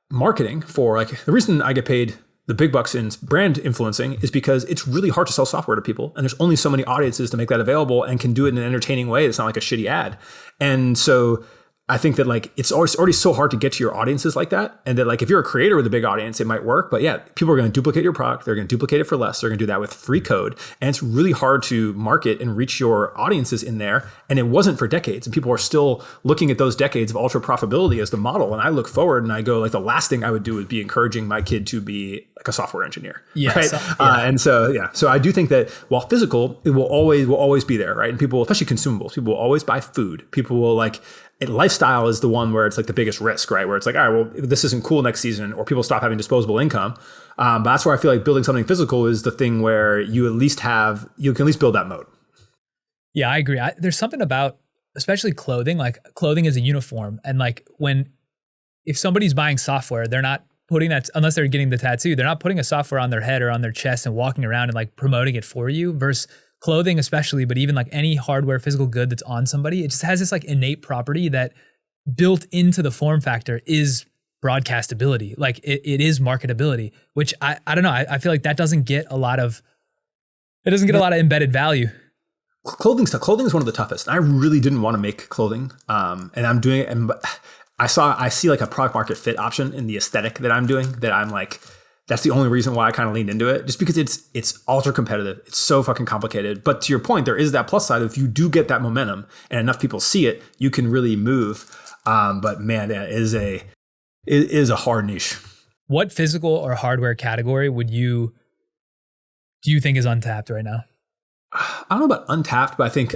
marketing for like, the reason I get paid the big bucks in brand influencing is because it's really hard to sell software to people. And there's only so many audiences to make that available and can do it in an entertaining way. It's not like a shitty ad. And so I think that like it's already so hard to get to your audiences like that. And that like if you're a creator with a big audience, it might work. But yeah, people are going to duplicate your product. They're going to duplicate it for less. They're going to do that with free code. And it's really hard to market and reach your audiences in there. And it wasn't for decades. And people are still looking at those decades of ultra profitability as the model. And I look forward and I go like, the last thing I would do would be encouraging my kid to be like a software engineer. Yeah, right. And so I do think that while physical, it will always be there. Right. And people, especially consumables, people will always buy food. People will like, lifestyle is the one where it's like the biggest risk, right? Where it's like, all right, well, this isn't cool next season, or people stop having disposable income. But that's where I feel like building something physical is the thing where you can at least build that moat. Yeah, I agree. There's something about, especially clothing, like clothing is a uniform. And like if somebody's buying software, they're not putting that, unless they're getting the tattoo, they're not putting a software on their head or on their chest and walking around and like promoting it for you, versus clothing especially, but even like any hardware, physical good that's on somebody, it just has this like innate property that built into the form factor is broadcastability. Like it is marketability, which I don't know. I feel like that doesn't get a lot of embedded value. Clothing stuff. Clothing is one of the toughest. I really didn't want to make clothing. And I'm doing it. And I see like a product market fit option in the aesthetic that I'm doing that I'm like, that's the only reason why I kind of leaned into it, just because it's ultra competitive. It's so fucking complicated. But to your point, there is that plus side. If you do get that momentum and enough people see it, you can really move. But man, it is a hard niche. What physical or hardware category do you think is untapped right now? I don't know about untapped, but I think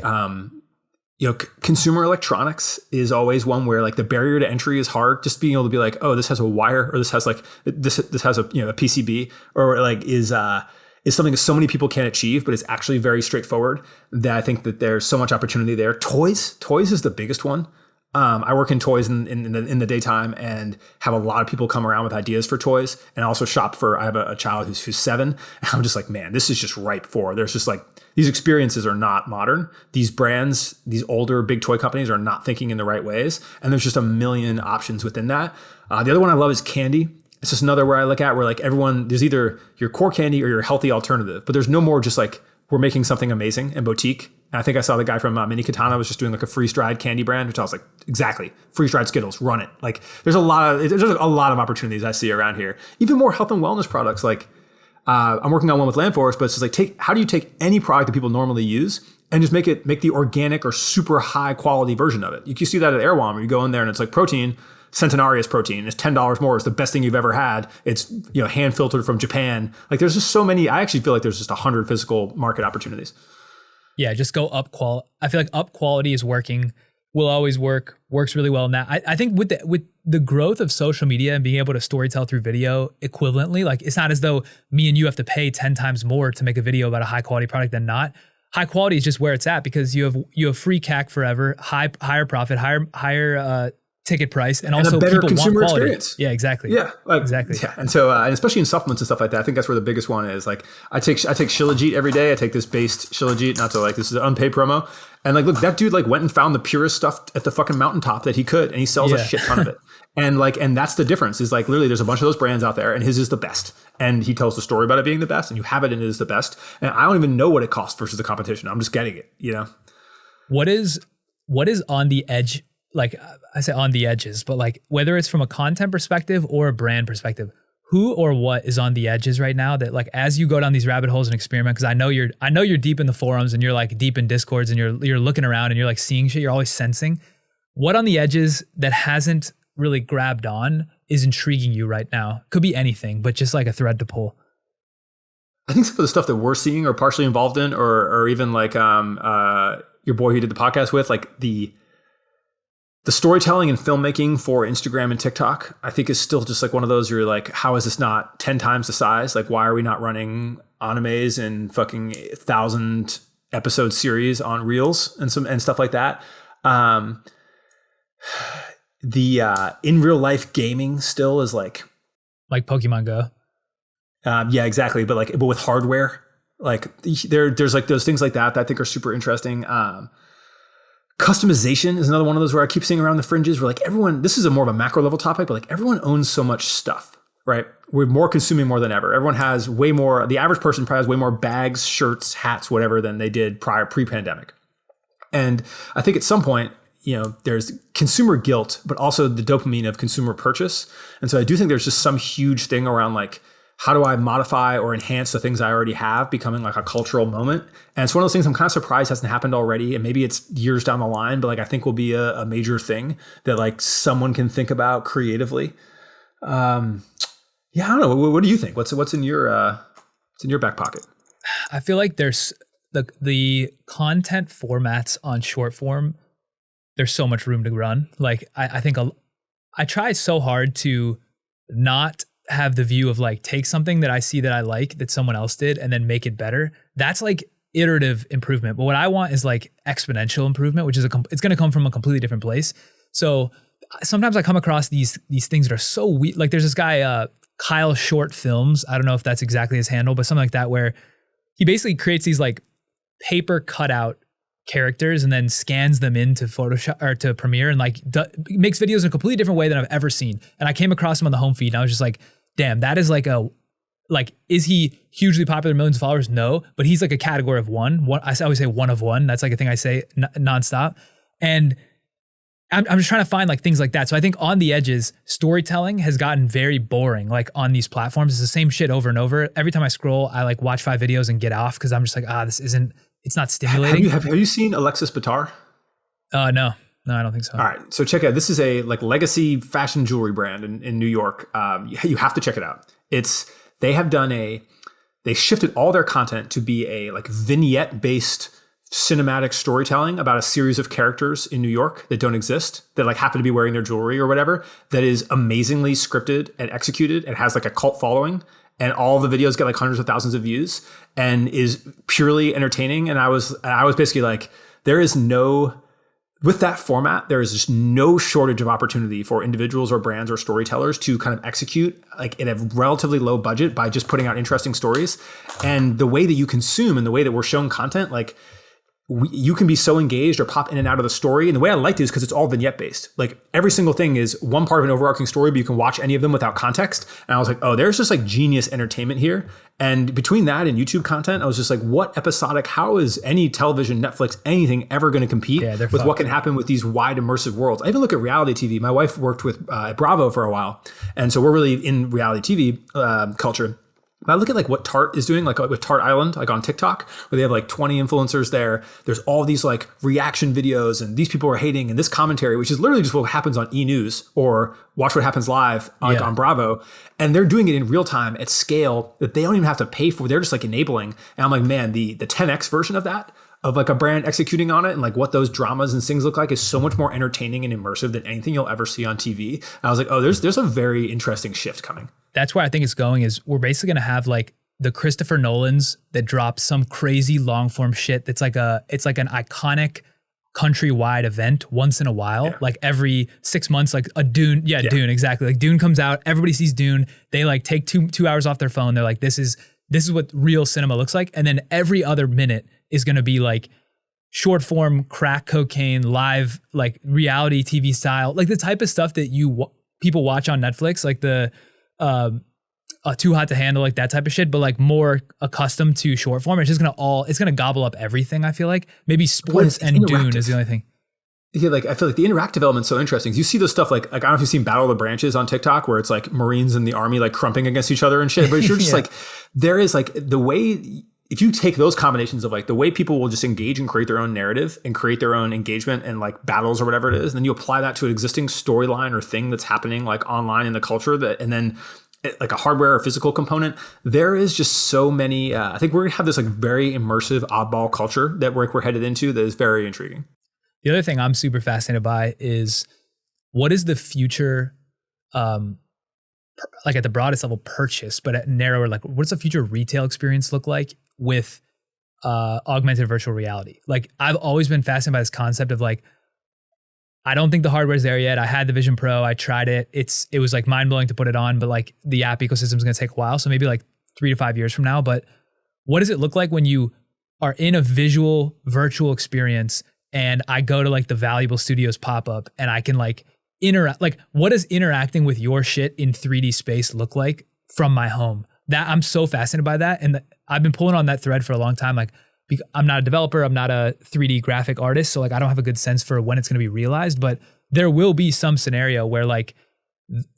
consumer electronics is always one where like the barrier to entry is hard. Just being able to be like, oh, this has a wire, or this has like this has a a PCB, or like is something that so many people can't achieve, but it's actually very straightforward. That I think that there's so much opportunity there. Toys is the biggest one. I work in toys in the daytime and have a lot of people come around with ideas for toys, and also shop for. I have a child who's 7, and I'm just like, man, this is just ripe for. There's just like these experiences are not modern. These brands, these older big toy companies are not thinking in the right ways, and there's just a million options within that. The other one I love is candy. It's just another where I look at where like everyone, there's either your core candy or your healthy alternative, but there's no more just like we're making something amazing and boutique. And I think I saw the guy from Mini Katana was just doing like a freeze-dried candy brand, which I was like, exactly, freeze-dried Skittles, run it. Like there's a lot of opportunities I see around here. Even more health and wellness products. Like I'm working on one with Landforest, but it's just like how do you take any product that people normally use and just make the organic or super high quality version of it? You can see that at Airwam, where you go in there and it's like protein, Centenarius protein. It's $10 more. It's the best thing you've ever had. It's hand filtered from Japan. Like there's just so many. I actually feel like there's just 100 physical market opportunities. Yeah, just go up quality. I feel like up quality is working. Will always works really well now. I think with the growth of social media and being able to storytell through video equivalently, like it's not as though me and you have to pay 10 times more to make a video about a high quality product than not. High quality is just where it's at because you have free CAC forever, higher profit, higher ticket price, and also a better people consumer want quality. experience. Yeah, exactly. Yeah, exactly. Yeah, and so and especially in supplements and stuff like that, I think that's where the biggest one is. Like I take Shilajit every day. I take this based Shilajit, not to like this is an unpaid promo. And like, look, that dude like went and found the purest stuff at the fucking mountaintop that he could, and he sells a shit ton of it. And that's the difference. Is like literally there's a bunch of those brands out there, and his is the best. And he tells the story about it being the best, and you have it, and it is the best. And I don't even know what it costs versus the competition. I'm just getting it. What is on the edge? Like I say on the edges, but like whether it's from a content perspective or a brand perspective, who or what is on the edges right now that like as you go down these rabbit holes and experiment, because I know you're deep in the forums and you're like deep in Discords and you're looking around and you're like seeing shit, you're always sensing. What on the edges that hasn't really grabbed on is intriguing you right now? Could be anything, but just like a thread to pull. I think some of the stuff that we're seeing or partially involved in, or even like your boy who did the podcast with, like the storytelling and filmmaking for Instagram and TikTok, I think is still just like one of those where you're like, how is this not 10 times the size? Like, why are we not running animes and fucking 1,000 episode series on Reels and stuff like that? The in real life gaming still is like Pokemon Go. Yeah, exactly. But with hardware, like there's like those things like that I think are super interesting. Customization is another one of those where I keep seeing around the fringes where like everyone, this is a more of a macro level topic, but like everyone owns so much stuff, right? We're more consuming more than ever. Everyone has way more, the average person probably has way more bags, shirts, hats, whatever than they did pre-pandemic. And I think at some point, there's consumer guilt, but also the dopamine of consumer purchase. And so I do think there's just some huge thing around like, how do I modify or enhance the things I already have, becoming like a cultural moment? And it's one of those things I'm kind of surprised hasn't happened already. And maybe it's years down the line, but like I think will be a major thing that like someone can think about creatively. I don't know. What do you think? What's in your back pocket? I feel like there's the content formats on short form. There's so much room to run. Like I think I try so hard to not have the view of like take something that I see that I like that someone else did and then make it better. That's like iterative improvement. But what I want is like exponential improvement, which is it's going to come from a completely different place. So sometimes I come across these things that are so weird. Like there's this guy, Kyle Short Films. I don't know if that's exactly his handle, but something like that, where he basically creates these like paper cutout characters and then scans them into Photoshop or to Premiere and like makes videos in a completely different way than I've ever seen. And I came across him on the home feed and I was just like, damn, that is like is he hugely popular, millions of followers? No, but he's like a category of one. I always say one of one. That's like a thing I say nonstop. And I'm just trying to find like things like that. So I think on the edges, storytelling has gotten very boring. Like on these platforms, it's the same shit over and over. Every time I scroll, I like watch 5 videos and get off because I'm just like, it's not stimulating. Have you seen Alexis Bitar? No, I don't think so. All right, so check it out. This is a like legacy fashion jewelry brand in New York. You have to check it out. They shifted all their content to be a like vignette based cinematic storytelling about a series of characters in New York that don't exist, that like happen to be wearing their jewelry or whatever, that is amazingly scripted and executed and has like a cult following. And all the videos get like hundreds of thousands of views and is purely entertaining. And I was basically like, with that format, there is just no shortage of opportunity for individuals or brands or storytellers to kind of execute like in a relatively low budget by just putting out interesting stories. And the way that you consume and the way that we're shown content, like you can be so engaged or pop in and out of the story. And the way I liked it is because it's all vignette based. Like every single thing is one part of an overarching story, but you can watch any of them without context. And I was like, oh, there's just like genius entertainment here. And between that and YouTube content, I was just like, what episodic, how is any television, Netflix, anything ever going to compete with what can happen with these wide immersive worlds? I even look at reality TV. My wife worked with Bravo for a while. And so we're really in reality TV culture. I look at like what Tarte is doing, like with Tarte Island, like on TikTok, where they have like 20 influencers there. There's all these like reaction videos and these people are hating and this commentary, which is literally just what happens on E! News or Watch What Happens Live like on Bravo. And they're doing it in real time at scale that they don't even have to pay for. They're just like enabling. And I'm like, man, the 10X version of that, of like a brand executing on it and like what those dramas and things look like is so much more entertaining and immersive than anything you'll ever see on TV. And I was like, oh, there's a very interesting shift coming. That's where I think it's going is we're basically going to have like the Christopher Nolans that drop some crazy long form shit. It's like an iconic countrywide event once in a while, like every 6 months, like a Dune. Yeah, Dune. Exactly. Like Dune comes out. Everybody sees Dune. They like take two hours off their phone. They're like, this is what real cinema looks like. And then every other minute is going to be like short form crack cocaine, live, like reality TV style, like the type of stuff that people watch on Netflix, like the Too Hot to Handle, like that type of shit, but like more accustomed to short form. It's just it's gonna gobble up everything. I feel like maybe sports and Dune is the only thing. Yeah, like I feel like the interactive element's so interesting. You see those stuff like I don't know if you've seen Battle of the Branches on TikTok where it's like Marines and the Army like crumping against each other and shit. But you're just like, there is like the way, if you take those combinations of like the way people will just engage and create their own narrative and create their own engagement and like battles or whatever it is, and then you apply that to an existing storyline or thing that's happening like online in the culture and then like a hardware or physical component, there is just so many, I think we're gonna have this like very immersive oddball culture that we're headed into that is very intriguing. The other thing I'm super fascinated by is what is the future, like at the broadest level purchase, but at narrower, like what's the future retail experience look like with augmented virtual reality? Like I've always been fascinated by this concept of like, I don't think the hardware's there yet. I had the Vision Pro, I tried it. It was like mind blowing to put it on, but like the app ecosystem is going to take a while. So maybe like 3 to 5 years from now, but what does it look like when you are in a visual virtual experience and I go to like the Valuable Studios pop-up and I can like interact, like what does interacting with your shit in 3D space look like from my home? That I'm so fascinated by that. And I've been pulling on that thread for a long time. Like I'm not a developer, I'm not a 3D graphic artist. So like, I don't have a good sense for when it's going to be realized, but there will be some scenario where like,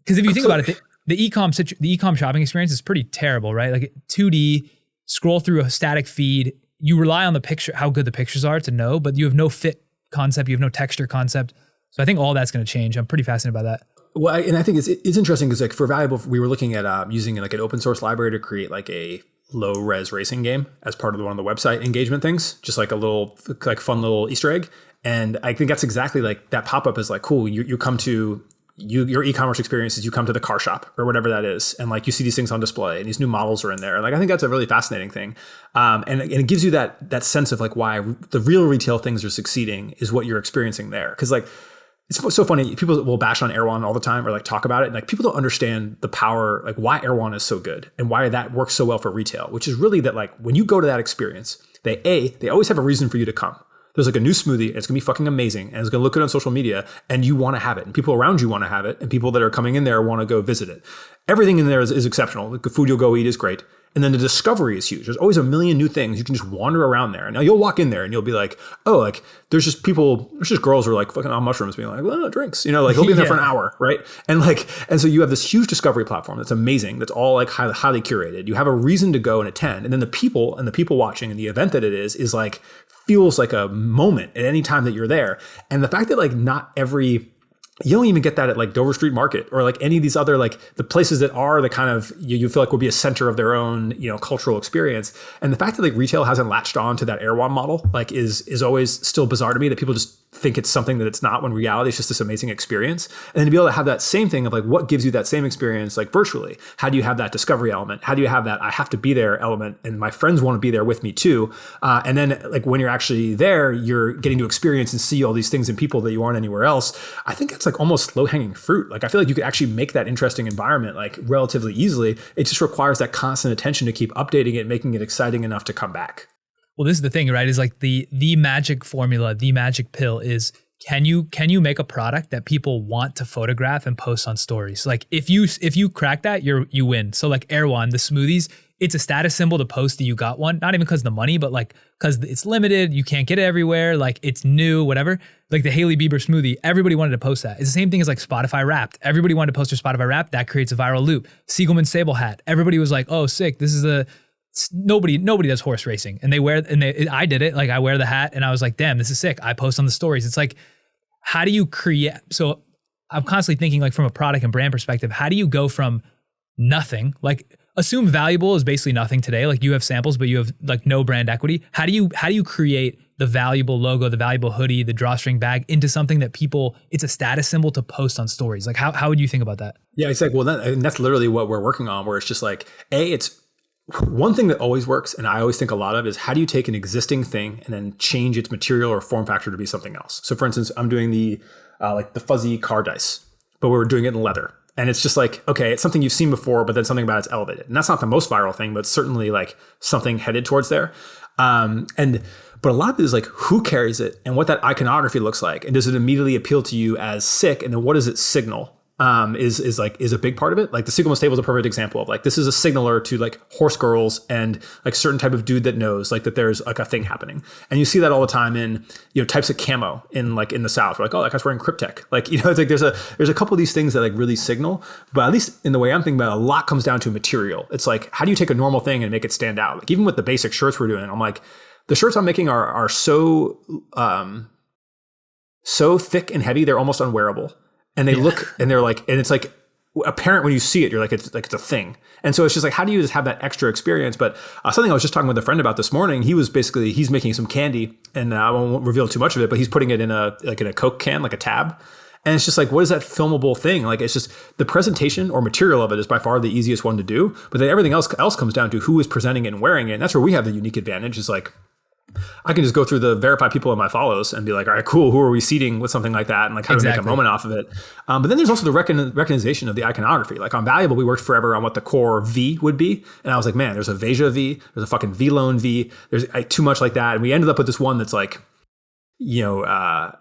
cause if you think about it, the e-com shopping experience is pretty terrible, right? Like 2D, scroll through a static feed, you rely on the picture, how good the pictures are to know, but you have no fit concept, you have no texture concept. So I think all that's going to change. I'm pretty fascinated by that. Well, and I think it's interesting because like for Valuable, we were looking at using like an open source library to create like a low res racing game as part of one of the website engagement things, just like a little like fun little Easter egg. And I think that's exactly like that pop-up is like, cool, you come to your e-commerce experiences, you come to the car shop or whatever that is. And like, you see these things on display and these new models are in there. And like, I think that's a really fascinating thing. And it gives you that sense of like why the real retail things are succeeding is what you're experiencing there. Cause like, it's so funny. People will bash on Erewhon all the time or like talk about it. And like people don't understand the power, like why Erewhon is so good and why that works so well for retail, which is really that like when you go to that experience, they always have a reason for you to come. there's like a new smoothie, and it's gonna be fucking amazing, and it's gonna look good on social media, and you want to have it, and people around you want to have it, and people that are coming in there want to go visit it. Everything in there is exceptional. The food you'll go eat is great. And then the discovery is huge. There's always a million new things. You can just wander around there. Now you'll walk in there and you'll be like, oh, like there's just girls who are like fucking on mushrooms being like, well, drinks, like he'll be in there for an hour. Right. And so you have this huge discovery platform that's amazing. That's all like highly curated. You have a reason to go and attend. And then the people watching and the event that it is like, feels like a moment at any time that you're there. And the fact that like you don't even get that at like Dover Street Market or like any of these other like the places that are the kind of you feel like will be a center of their own cultural experience. And the fact that like retail hasn't latched on to that Erewhon model like is always still bizarre to me, that people just think it's something that it's not, when reality it's just this amazing experience. And then to be able to have that same thing of like what gives you that same experience like virtually, how do you have that discovery element, how do you have that I have to be there element and my friends want to be there with me too, and then like when you're actually there you're getting to experience and see all these things in people that you aren't anywhere else. I think that's like almost low-hanging fruit. Like I feel like you could actually make that interesting environment like relatively easily. It just requires that constant attention to keep updating it, making it exciting enough to come back. Well, this is the thing, right? Is like the magic formula, the magic pill is can you make a product that people want to photograph and post on stories? Like if you crack that, you win. So like Erewhon, the smoothies, it's a status symbol to post that you got one, not even because of the money, but like because it's limited, you can't get it everywhere, like it's new, whatever. Like the Hailey Bieber smoothie, everybody wanted to post that. It's the same thing as like Spotify Wrapped. Everybody wanted to post their Spotify Wrapped. That creates a viral loop. Siegelman Sable hat. Everybody was like, oh, sick. This is nobody does horse racing, and I did it. Like I wear the hat, and I was like, damn, this is sick. I post on the stories. It's like, how do you create? So I'm constantly thinking like from a product and brand perspective, how do you go from nothing? Like assume valuable is basically nothing today. Like you have samples, but you have like no brand equity. How do you create the valuable logo, the valuable hoodie, the drawstring bag into something that it's a status symbol to post on stories? Like how would you think about that? Yeah, it's like, well, that's literally what we're working on, where it's just like, it's one thing that always works, and I always think a lot of, is how do you take an existing thing and then change its material or form factor to be something else? So for instance, I'm doing the fuzzy car dice, but we're doing it in leather. And it's just like, okay, it's something you've seen before, but then something about it's elevated. And that's not the most viral thing, but certainly like something headed towards there. But a lot of it is like who carries it and what that iconography looks like. And does it immediately appeal to you as sick? And then what does it signal? Is a big part of it. Like the Siegelman Stable is a perfect example of like, this is a signaler to like horse girls and like certain type of dude that knows like that there's like a thing happening. And you see that all the time in, types of camo in the South. We're like, oh, that guy's wearing Cryptek. Like, it's like there's a couple of these things that like really signal, but at least in the way I'm thinking about it, a lot comes down to material. It's like, how do you take a normal thing and make it stand out? Like even with the basic shirts we're doing, I'm like, the shirts I'm making are so thick and heavy, they're almost unwearable. And they look, and they're like, and it's like apparent when you see it, you're like, it's a thing. And so it's just like, how do you just have that extra experience? But something I was just talking with a friend about this morning, he's making some candy, and I won't reveal too much of it, but he's putting it in a Coke can, like a tab. And it's just like, what is that filmable thing? Like, it's just the presentation or material of it is by far the easiest one to do. But then everything else comes down to who is presenting it and wearing it. And that's where we have the unique advantage, is like, I can just go through the verified people in my follows and be like, all right, cool. Who are we seating with something like that? And like, how do we make a moment off of it? But then there's also the recognition of the iconography. Like on Valuable, we worked forever on what the core V would be. And I was like, man, there's a Veja V, there's a fucking V-Loan V. There's too much like that. And we ended up with this one that's like, a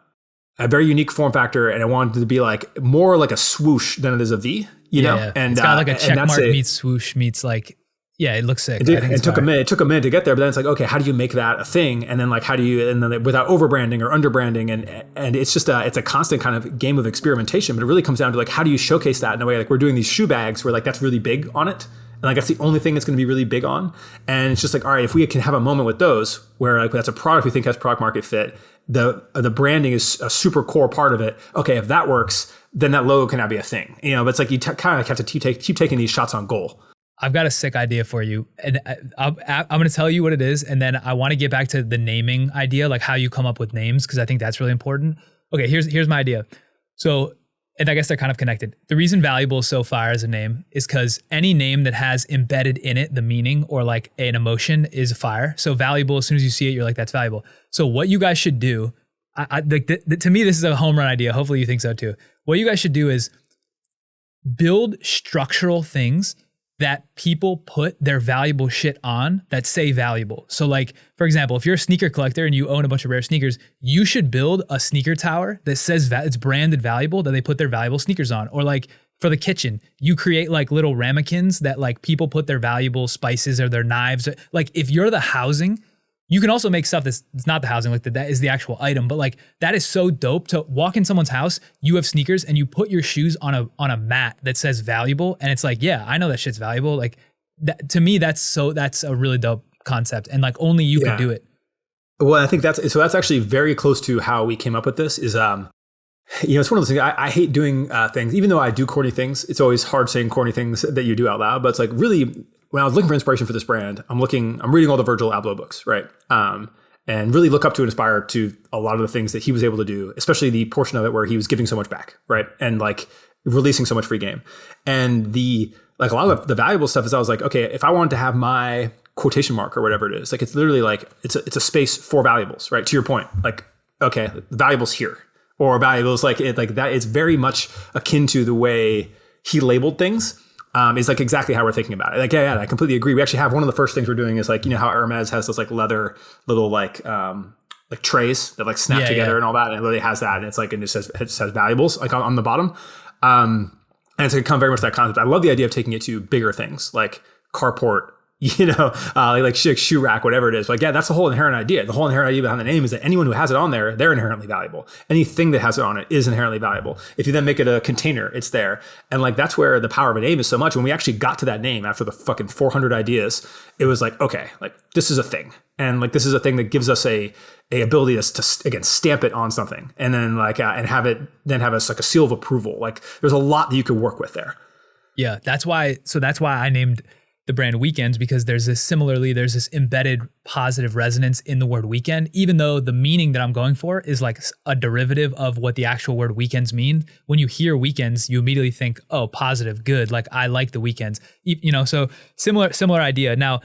very unique form factor. And I wanted it to be like more like a swoosh than it is a V, you know? Yeah. And it's got like a check mark meets swoosh meets like, yeah, it looks sick. It took a minute to get there, but then it's like, okay, how do you make that a thing? And then like, without over branding or under branding? And it's just it's a constant kind of game of experimentation, but it really comes down to like, how do you showcase that in a way? Like we're doing these shoe bags where like, that's really big on it. And like, that's the only thing that's going to be really big on. And it's just like, all right, if we can have a moment with those where like, that's a product we think has product market fit, the branding is a super core part of it. Okay, if that works, then that logo can now be a thing, but it's like, you kind of have to keep taking these shots on goal. I've got a sick idea for you, and I'm going to tell you what it is, and then I want to get back to the naming idea, like how you come up with names, because I think that's really important. Okay, here's my idea. So, and I guess they're kind of connected. The reason Valuable is so fire as a name is because any name that has embedded in it the meaning or like an emotion is fire. So Valuable, as soon as you see it, you're like, that's valuable. So what you guys should do, to me, this is a home run idea. Hopefully you think so too. What you guys should do is build structural things that people put their valuable shit on that say valuable. So like, for example, if you're a sneaker collector and you own a bunch of rare sneakers, you should build a sneaker tower that says it's branded valuable, that they put their valuable sneakers on. Or like for the kitchen, you create like little ramekins that like people put their valuable spices or their knives. Like if you're the housing, you can also make stuff that's not the housing, like that is the actual item. But like that is so dope to walk in someone's house, you have sneakers and you put your shoes on a mat that says valuable. And it's like, yeah, I know that shit's valuable. Like that, to me, that's a really dope concept. And like only you could do it. Well, I think that's actually very close to how we came up with this is, it's one of those things. I hate doing things, even though I do corny things. It's always hard saying corny things that you do out loud, but it's like really, when I was looking for inspiration for this brand, I'm reading all the Virgil Abloh books, right? And really look up to and aspire to a lot of the things that he was able to do, especially the portion of it where he was giving so much back, right? And like releasing so much free game. And a lot of the valuable stuff is I was like, okay, if I wanted to have my quotation mark or whatever it is, like it's literally like it's a space for valuables, right? To your point, like, okay, valuables here or valuables like that. It's very much akin to the way he labeled things. Is like exactly how we're thinking about it. Like, yeah, I completely agree. We actually have one of the first things we're doing is like, how Hermes has those like leather little like trays that like snap together and all that. And it literally has that. And it's like, and it says valuables like on the bottom. And it's going to come very much to that concept. I love the idea of taking it to bigger things like carport, like shoe rack, whatever it is. Like, yeah, that's the whole inherent idea. The whole inherent idea behind the name is that anyone who has it on there, they're inherently valuable. Anything that has it on it is inherently valuable. If you then make it a container, it's there. And like, that's where the power of a name is so much. When we actually got to that name after the fucking 400 ideas, it was like, okay, like this is a thing. And like, this is a thing that gives us a ability to again, stamp it on something and then like, and have us like a seal of approval. Like there's a lot that you could work with there. Yeah. That's why I named the brand Weekends, because there's this embedded positive resonance in the word weekend, even though the meaning that I'm going for is like a derivative of what the actual word weekends mean. When you hear weekends, you immediately think, oh, positive, good. Like I like the weekends, so similar idea. Now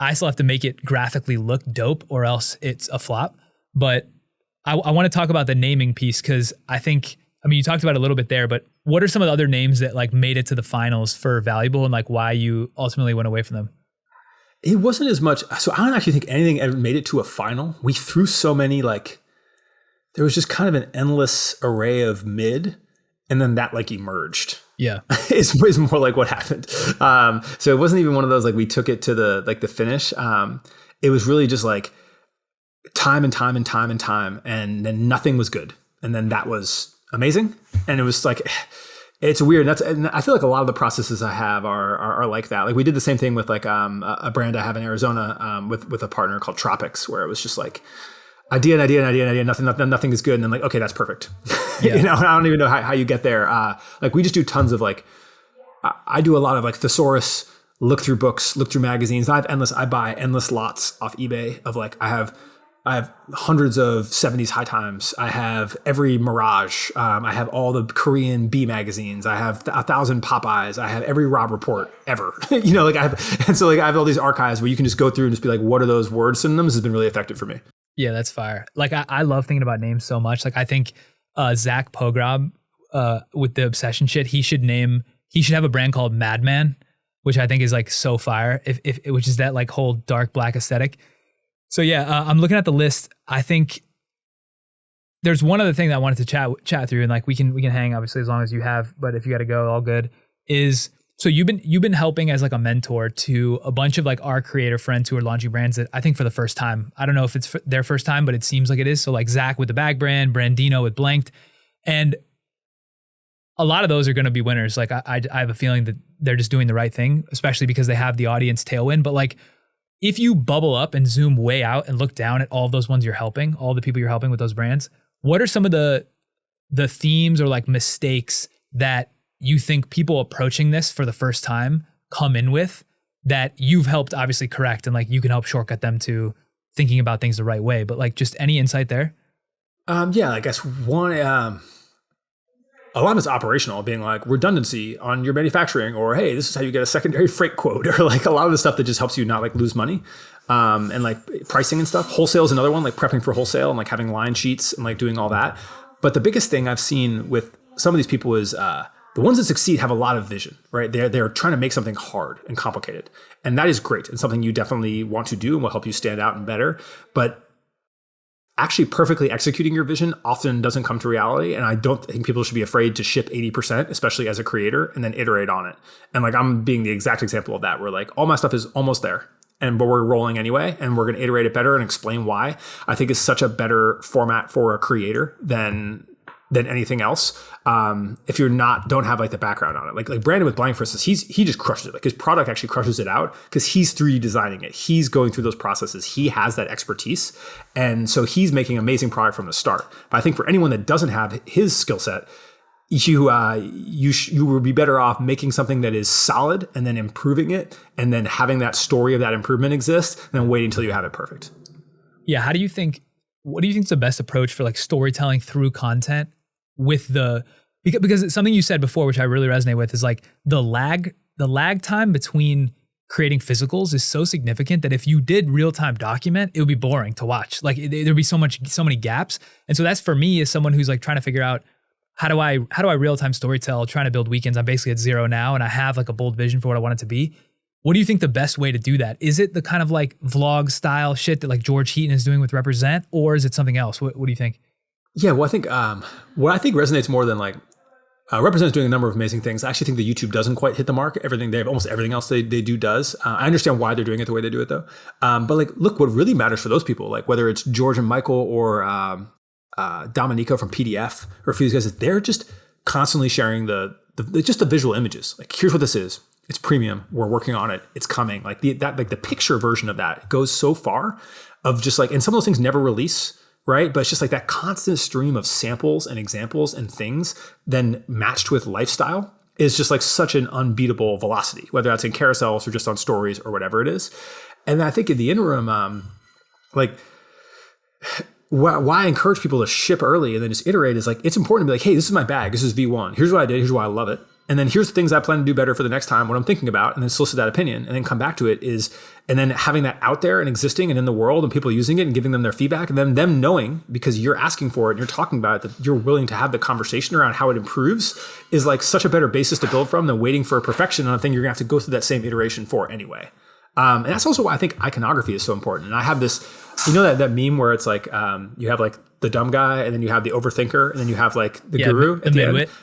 I still have to make it graphically look dope or else it's a flop. But I want to talk about the naming piece because you talked about it a little bit there, but what are some of the other names that like made it to the finals for Valuable and like why you ultimately went away from them? It wasn't as much. So I don't actually think anything ever made it to a final. We threw so many, like there was just kind of an endless array of mid and then that like emerged. Yeah. is more like what happened. So it wasn't even one of those, like we took it to the finish. It was really just like time and time and time and time. And then nothing was good. And then that was amazing. And it was like, it's weird. And I feel like a lot of the processes I have are like that. Like we did the same thing with like a brand I have in Arizona with a partner called Tropics, where it was just like idea, nothing is good. And then like, okay, that's perfect. Yeah. I don't even know how you get there. Like we just do tons of like, I do a lot of like thesaurus, look through books, look through magazines. I buy endless lots off eBay of like, I have hundreds of 70s high times. I have every Mirage. I have all the Korean B magazines. I have 1,000 Popeyes. I have every Rob Report ever. I have all these archives where you can just go through and just be like, what are those word synonyms? Has been really effective for me. Yeah, that's fire. Like I love thinking about names so much. Like I think Zach Pogrob with the obsession shit, he should have a brand called Madman, which I think is like so fire. Which is that like whole dark black aesthetic. So yeah, I'm looking at the list. I think there's one other thing that I wanted to chat through, and like we can hang obviously as long as you have. But if you got to go, all good. So you've been helping as like a mentor to a bunch of like our creator friends who are launching brands that I think for the first time. I don't know if it's their first time, but it seems like it is. So like Zach with the bag brand, Brandino with Blanked, and a lot of those are going to be winners. Like I have a feeling that they're just doing the right thing, especially because they have the audience tailwind. But like, if you bubble up and zoom way out and look down at all of those ones you're helping, all the people you're helping with those brands, what are some of the themes or like mistakes that you think people approaching this for the first time come in with that you've helped obviously correct and like you can help shortcut them to thinking about things the right way? But like just any insight there? Yeah, I guess one, a lot of it's operational, being like redundancy on your manufacturing, or hey, this is how you get a secondary freight quote, or like a lot of the stuff that just helps you not like lose money, and like pricing and stuff. Wholesale is another one, like prepping for wholesale and like having line sheets and like doing all that. But the biggest thing I've seen with some of these people is The ones that succeed have a lot of vision, right? They're trying to make something hard and complicated. And that is great and something you definitely want to do and will help you stand out and better. But actually perfectly executing your vision often doesn't come to reality. And I don't think people should be afraid to ship 80%, especially as a creator, and then iterate on it. And like I'm being the exact example of that, where like all my stuff is almost there. But we're rolling anyway, and we're going to iterate it better and explain why. I think is such a better format for a creator than anything else. If you're don't have like the background on it, like Brandon with Blank, for instance, he just crushes it. Like his product actually crushes it out because he's 3D designing it. He's going through those processes. He has that expertise. And so he's making amazing product from the start. But I think for anyone that doesn't have his skill set, you would be better off making something that is solid and then improving it and then having that story of that improvement exist and then waiting until you have it perfect. Yeah. What do you think is the best approach for like storytelling through content with because it's something you said before, which I really resonate with, is like the lag time between creating physicals is so significant that if you did real-time document, it would be boring to watch. Like there'd be so many gaps. And so that's for me as someone who's like trying to figure out how do I real-time storytell, trying to build weekends. I'm basically at zero now and I have like a bold vision for what I want it to be. What do you think the best way to do that? Is it the kind of like vlog style shit that like George Heaton is doing with Represent, or is it something else? What do you think? Yeah, well, I think what I think resonates more than like Represent is doing a number of amazing things. I actually think the YouTube doesn't quite hit the mark. Almost everything else they do does. I understand why they're doing it the way they do it though. But like, look, what really matters for those people, like whether it's George and Michael or Dominico from PDF or a few of these guys, they're just constantly sharing the visual images. Like, here's what this is. It's premium. We're working on it. It's coming. Like the picture version of that goes so far of just like, and some of those things never release, right? But it's just like that constant stream of samples and examples and things then matched with lifestyle is just like such an unbeatable velocity, whether that's in carousels or just on stories or whatever it is. And I think in the interim, why I encourage people to ship early and then just iterate is like, it's important to be like, hey, this is my bag. This is V1. Here's what I did. Here's why I love it. And then here's the things I plan to do better for the next time, what I'm thinking about, and then solicit that opinion and then come back to it and then having that out there and existing and in the world and people using it and giving them their feedback and then them knowing because you're asking for it and you're talking about it, that you're willing to have the conversation around how it improves is like such a better basis to build from than waiting for perfection on a thing you're gonna have to go through that same iteration for anyway. And that's also why I think iconography is so important. And I have this, that meme where it's like, you have like the dumb guy and then you have the overthinker and then you have like the guru. The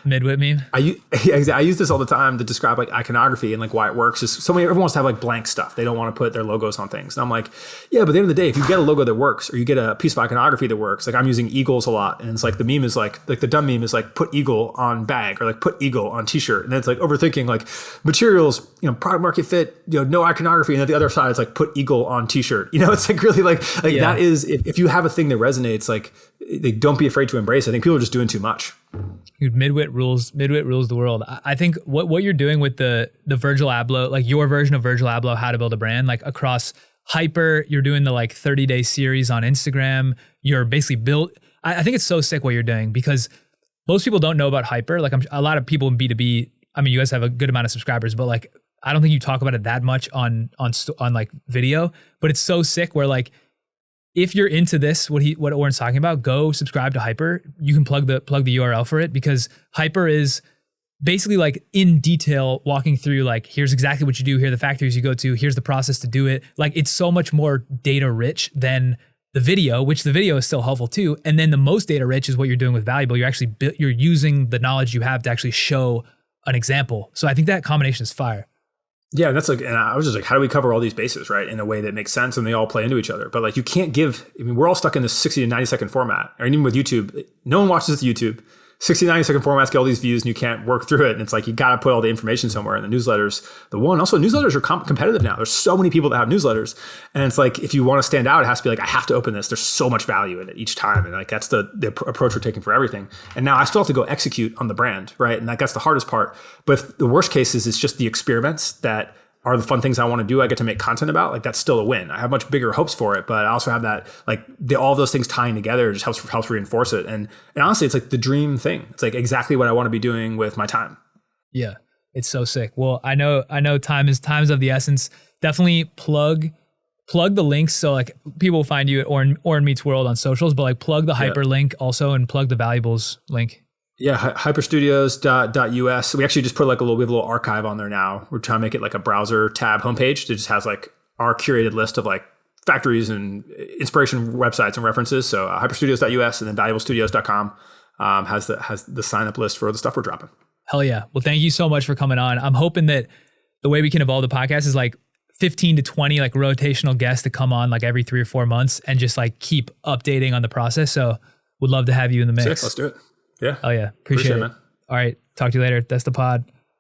midwit meme. I use this all the time to describe like iconography and like why it works. Is everyone wants to have like blank stuff. They don't want to put their logos on things. And I'm like, yeah, but at the end of the day, if you get a logo that works or you get a piece of iconography that works, like I'm using eagles a lot. And it's like the meme is like the dumb meme is like put eagle on bag or like put eagle on t-shirt. And then it's like overthinking like materials, product market fit, no iconography. And at the other side, it's like put eagle on t-shirt. It's like really like that is, if you have a thing that resonates, like don't be afraid to embrace it. I think people are just doing too much. Dude, midwit rules the world. I think what you're doing with the Virgil Abloh, like your version of Virgil Abloh, how to build a brand, like across Hyper, you're doing the like 30-day series on Instagram. You're basically I think it's so sick what you're doing because most people don't know about Hyper. Like a lot of people in B2B, I mean, you guys have a good amount of subscribers, but like, I don't think you talk about it that much on like video, but it's so sick where like, if you're into this, what Oren's talking about, go subscribe to Hyper. You can plug the URL for it because Hyper is basically like in detail walking through like, here's exactly what you do, here are the factories you go to, here's the process to do it. Like it's so much more data rich than the video, which the video is still helpful too. And then the most data rich is what you're doing with Valuable. You're using the knowledge you have to actually show an example. So I think that combination is fire. Yeah, and I was just like, how do we cover all these bases, right, in a way that makes sense and they all play into each other? But like, you can't we're all stuck in this 60 to 90 second format. Or even with YouTube, no one watches YouTube. 60 to 90 second formats get all these views and you can't work through it. And it's like, you got to put all the information somewhere. And the newsletters, also newsletters are competitive now. There's so many people that have newsletters. And it's like, if you want to stand out, it has to be like, I have to open this. There's so much value in it each time. And like, that's the approach we're taking for everything. And now I still have to go execute on the brand, right? And that's the hardest part. But if the worst case is it's just the experiments that are the fun things I want to do, I get to make content about, like that's still a win. I have much bigger hopes for it, but I also have that, like all of those things tying together just helps reinforce it. And honestly, it's like the dream thing. It's like exactly what I want to be doing with my time. Yeah, it's so sick. Well, I know time's of the essence. Definitely plug the links. So like people will find you at Oren Meets World on socials, but like plug the Hyper link also and plug the Valuables link. Yeah, hyperstudios.us. We actually just put we have a little archive on there now. We're trying to make it like a browser tab homepage that just has like our curated list of like factories and inspiration websites and references. So hyperstudios.us and then valuablestudios.com has the sign up list for the stuff we're dropping. Hell yeah. Well, thank you so much for coming on. I'm hoping that the way we can evolve the podcast is like 15 to 20 like rotational guests to come on like every 3 or 4 months and just like keep updating on the process. So would love to have you in the mix. Sick, let's do it. Yeah. Oh yeah. Appreciate it, man. All right. Talk to you later. That's the pod.